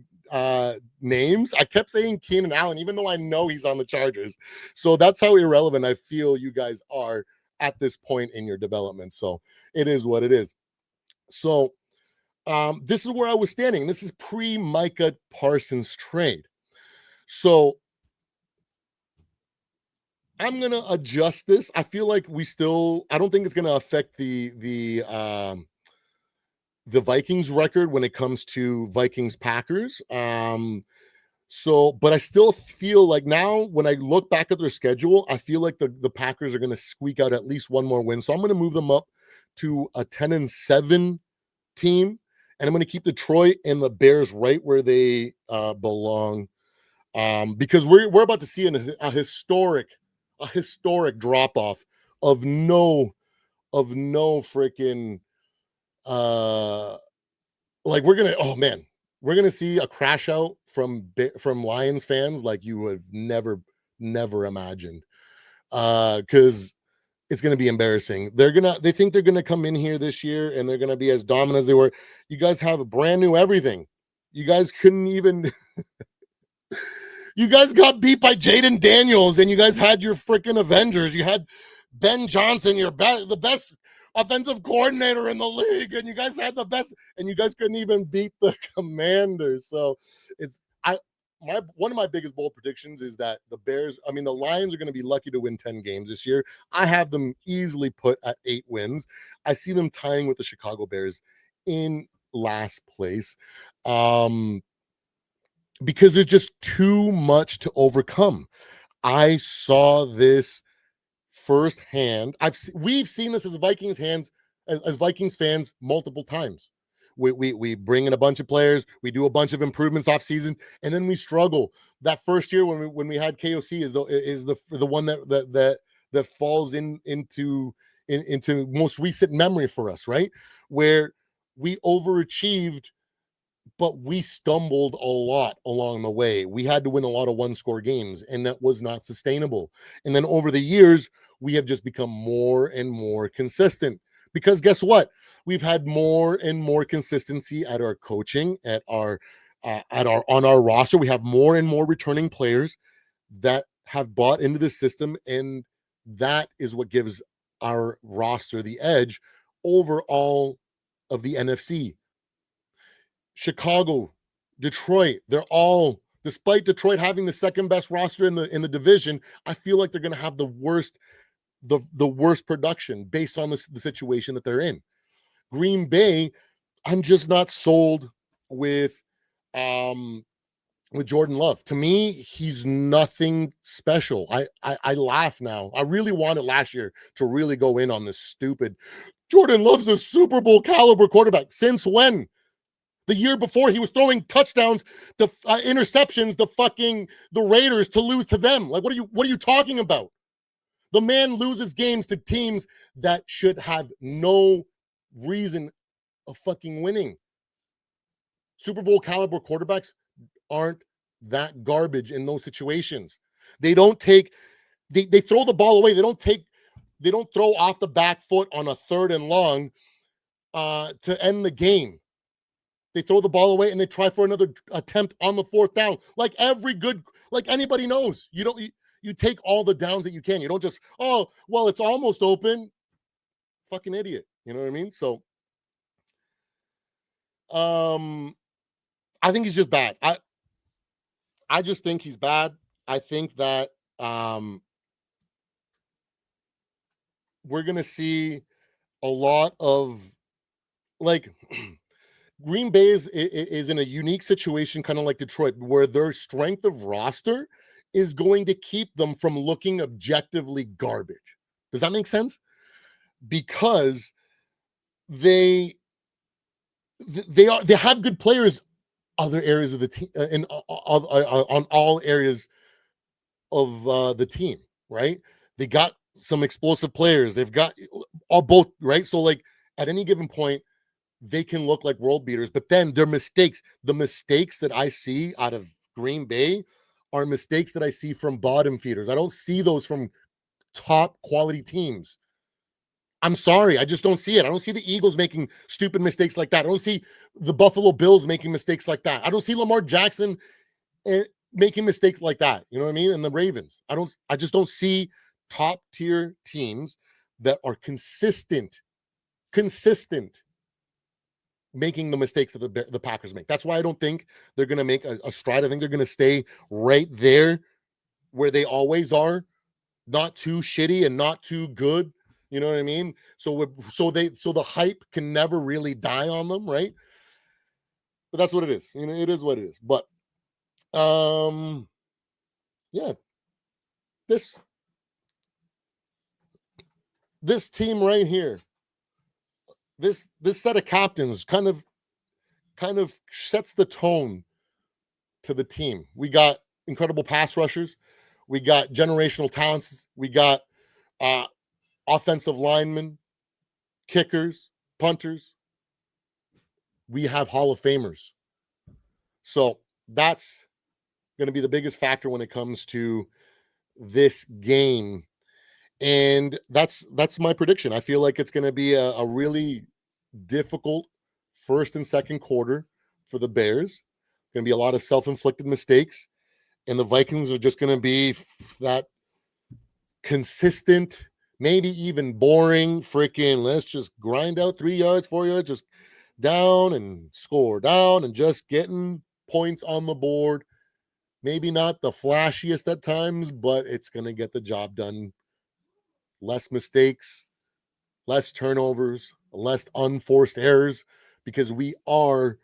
names. I kept saying Keenan Allen, even though I know he's on the Chargers. So that's how irrelevant I feel you guys are at this point in your development. So it is what it is. So this is where I was standing. This is pre-Micah Parsons trade. So I'm going to adjust this. I feel like I don't think it's going to affect the Vikings record when it comes to Vikings Packers. But I still feel like now when I look back at their schedule, I feel like the Packers are going to squeak out at least one more win. So I'm going to move them up to a 10-7 team. And I'm going to keep Detroit and the Bears right where they belong. Because we're about to see a historic drop off of no freaking we're gonna see a crash out from Lions fans like you would never imagined, because it's gonna be embarrassing. They think they're gonna come in here this year and they're gonna be as dominant as they were. You guys have a brand new everything. You guys couldn't even you guys got beat by Jaden Daniels and you guys had your freaking Avengers. You had Ben Johnson, the best offensive coordinator in the league, and you guys had the best, and you guys couldn't even beat the Commanders. So it's one of my biggest bold predictions is that the Lions are going to be lucky to win 10 games this year. I have them easily put at 8 wins. I see them tying with the Chicago Bears in last place. Because there's just too much to overcome. I saw this firsthand. We've seen this as Vikings fans multiple times. We bring in a bunch of players, we do a bunch of improvements off season, and then we struggle. That first year when we had KOC is the one that falls into most recent memory for us, right? Where we overachieved, but we stumbled a lot along the way. We had to win a lot of one-score games, and that was not sustainable. And then over the years, we have just become more and more consistent. Because guess what? We've had more and more consistency at our coaching, on our roster. We have more and more returning players that have bought into the system, and that is what gives our roster the edge over all of the NFC. Chicago, Detroit, they're all, despite Detroit having the second best roster in the division, I feel like they're going to have the worst production based on the situation that they're in. Green Bay, I'm just not sold with Jordan Love. To me, he's nothing special. I laugh now. I really wanted last year to really go in on this stupid Jordan Love's a Super Bowl caliber quarterback. Since when? The year before, he was throwing touchdowns, interceptions, the Raiders to lose to them. Like, what are you talking about? The man loses games to teams that should have no reason of fucking winning. Super Bowl caliber quarterbacks aren't that garbage in those situations. They don't take, they throw the ball away. They don't throw off the back foot on a 3rd and long to end the game. They throw the ball away and they try for another attempt on the 4th down. Like anybody knows. You take all the downs that you can. You don't just, oh, well, it's almost open. Fucking idiot. You know what I mean? So I think he's just bad. I just think he's bad. I think that we're gonna see a lot of Green Bay is in a unique situation, kind of like Detroit, where their strength of roster is going to keep them from looking objectively garbage. Does that make sense? Because they have good players, other areas of the team, on all areas of the team, right? They got some explosive players. They've got both, right? So at any given point, they can look like world beaters, but then the mistakes that I see out of Green Bay are mistakes that I see from bottom feeders. I don't see those from top quality teams. I'm sorry. I just don't see it. I don't see the Eagles making stupid mistakes like that. I don't see the Buffalo Bills making mistakes like that. I don't see Lamar Jackson making mistakes like that. You know what I mean? And the Ravens. I just don't see top tier teams that are consistent making the mistakes that the Packers make. That's why I don't think they're going to make a stride. I think they're going to stay right there where they always are, not too shitty and not too good. You know what I mean? So the hype can never really die on them, right? But that's what it is. You know, it is what it is. But yeah, this team right here, this set of captains kind of sets the tone to the team. We got incredible pass rushers. We got generational talents. We got offensive linemen, kickers, punters. We have Hall of Famers. So that's going to be the biggest factor when it comes to this game. And that's my prediction. I feel like it's going to be a really difficult first and second quarter for the Bears. Going to be a lot of self-inflicted mistakes, and the Vikings are just going to be that consistent maybe even boring, freaking, let's just grind out 3 yards, 4 yards, just down and score, down and just getting points on the board. Maybe not the flashiest at times, but it's going to get the job done. Less mistakes, less turnovers, less unforced errors, because we are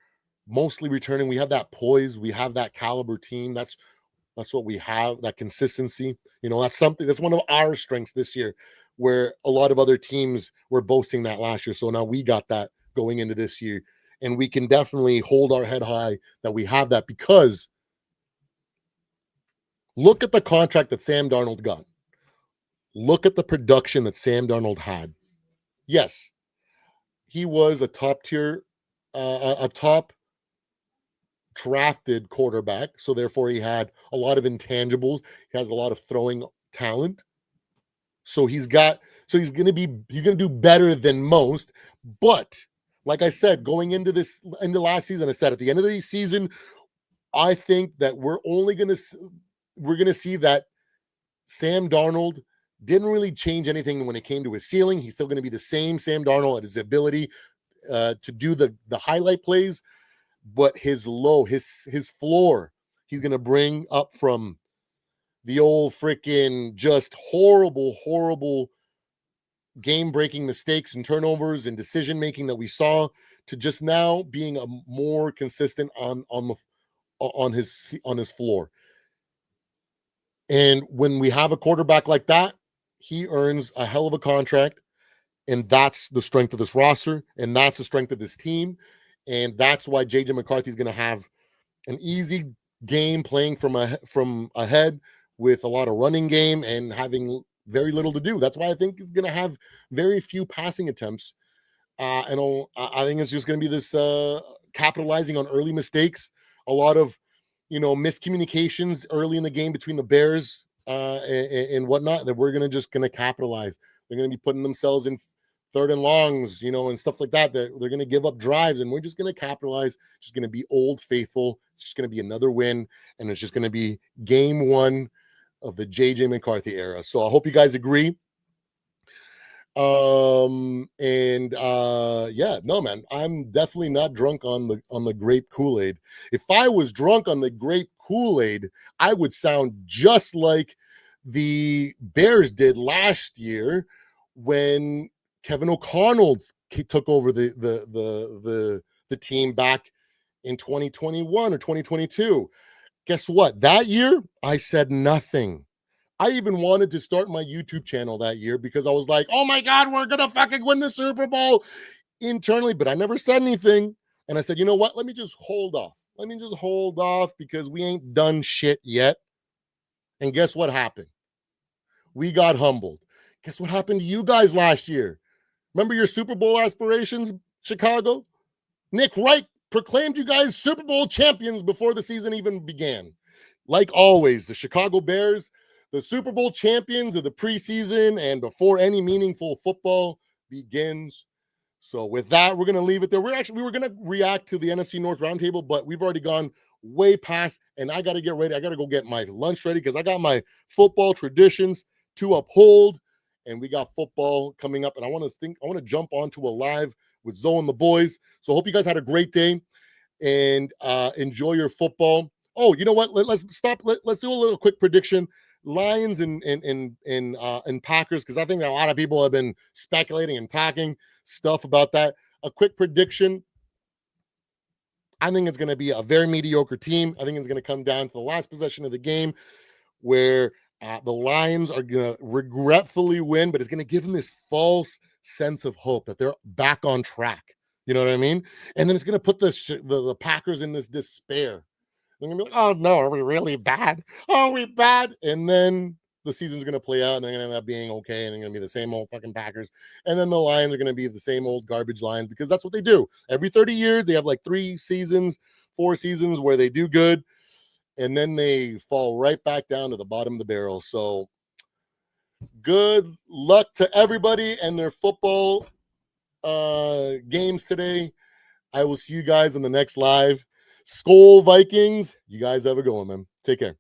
mostly returning. We have that poise, we have that caliber team. That's what we have, that consistency. That's one of our strengths this year, where a lot of other teams were boasting that last year. So now we got that going into this year. And we can definitely hold our head high that we have that, because look at the contract that Sam Darnold got. Look at the production that Sam Darnold had. Yes, he was a top tier, a top drafted quarterback. So therefore he had a lot of intangibles. He has a lot of throwing talent. So he's going to do better than most. But like I said, going into last season, I said at the end of the season, I think that we're going to see that Sam Darnold didn't really change anything when it came to his ceiling. He's still going to be the same Sam Darnold at his ability to do the highlight plays, but his floor, he's going to bring up from the old freaking just horrible game-breaking mistakes and turnovers and decision-making that we saw, to just now being a more consistent on his floor. And when we have a quarterback like that, he earns a hell of a contract. And that's the strength of this roster. And that's the strength of this team. And that's why JJ McCarthy is going to have an easy game, playing from ahead with a lot of running game and having very little to do. That's why I think he's going to have very few passing attempts. And I think it's just going to be this capitalizing on early mistakes, a lot of miscommunications early in the game between the Bears and whatnot, that we're going to capitalize. They're going to be putting themselves in third and longs, and stuff like that, that they're going to give up drives, and we're just going to capitalize. Just going to be old faithful. It's just going to be another win, and it's just going to be game one of the JJ McCarthy era. So I hope you guys agree. Yeah, no, man, I'm definitely not drunk on the grape Kool-Aid. If I was drunk on the grape Kool-Aid, I would sound just like the Bears did last year when Kevin O'Connell took over the team back in 2021 or 2022. Guess what? That year, I said nothing. I even wanted to start my YouTube channel that year because I was like, oh my God, we're going to fucking win the Super Bowl internally. But I never said anything. And I said, you know what? Let me just hold off. Because we ain't done shit yet. And guess what happened? We got humbled. Guess what happened to you guys last year? Remember your Super Bowl aspirations, Chicago? Nick Wright proclaimed you guys Super Bowl champions before the season even began. Like always, the Chicago Bears, the Super Bowl champions of the preseason and before any meaningful football begins. So with that, we're going to leave it there. We were going to react to the NFC North Roundtable, but we've already gone way past, and I got to get ready. I got to go get my lunch ready because I got my football traditions to uphold, and we got football coming up, and I want to jump onto a live with Zoe and the boys. So I hope you guys had a great day and enjoy your football. Oh, you know what? Let's stop. Let's do a little quick prediction. Lions and Packers, because I think that a lot of people have been speculating and talking stuff about that. A quick prediction. I think it's going to be a very mediocre team. I think it's going to come down to the last possession of the game where the Lions are going to regretfully win, but it's going to give them this false sense of hope that they're back on track. You know what I mean? And then it's going to put the Packers in this despair. They're going to be like, oh, no, are we really bad? Are we bad? And then the season's going to play out, and they're going to end up being okay, and they're going to be the same old fucking Packers. And then the Lions are going to be the same old garbage Lions, because that's what they do. Every 30 years, they have like 4 seasons where they do good, and then they fall right back down to the bottom of the barrel. So good luck to everybody and their football games today. I will see you guys in the next live. Skol Vikings. You guys have a good one, man. Take care.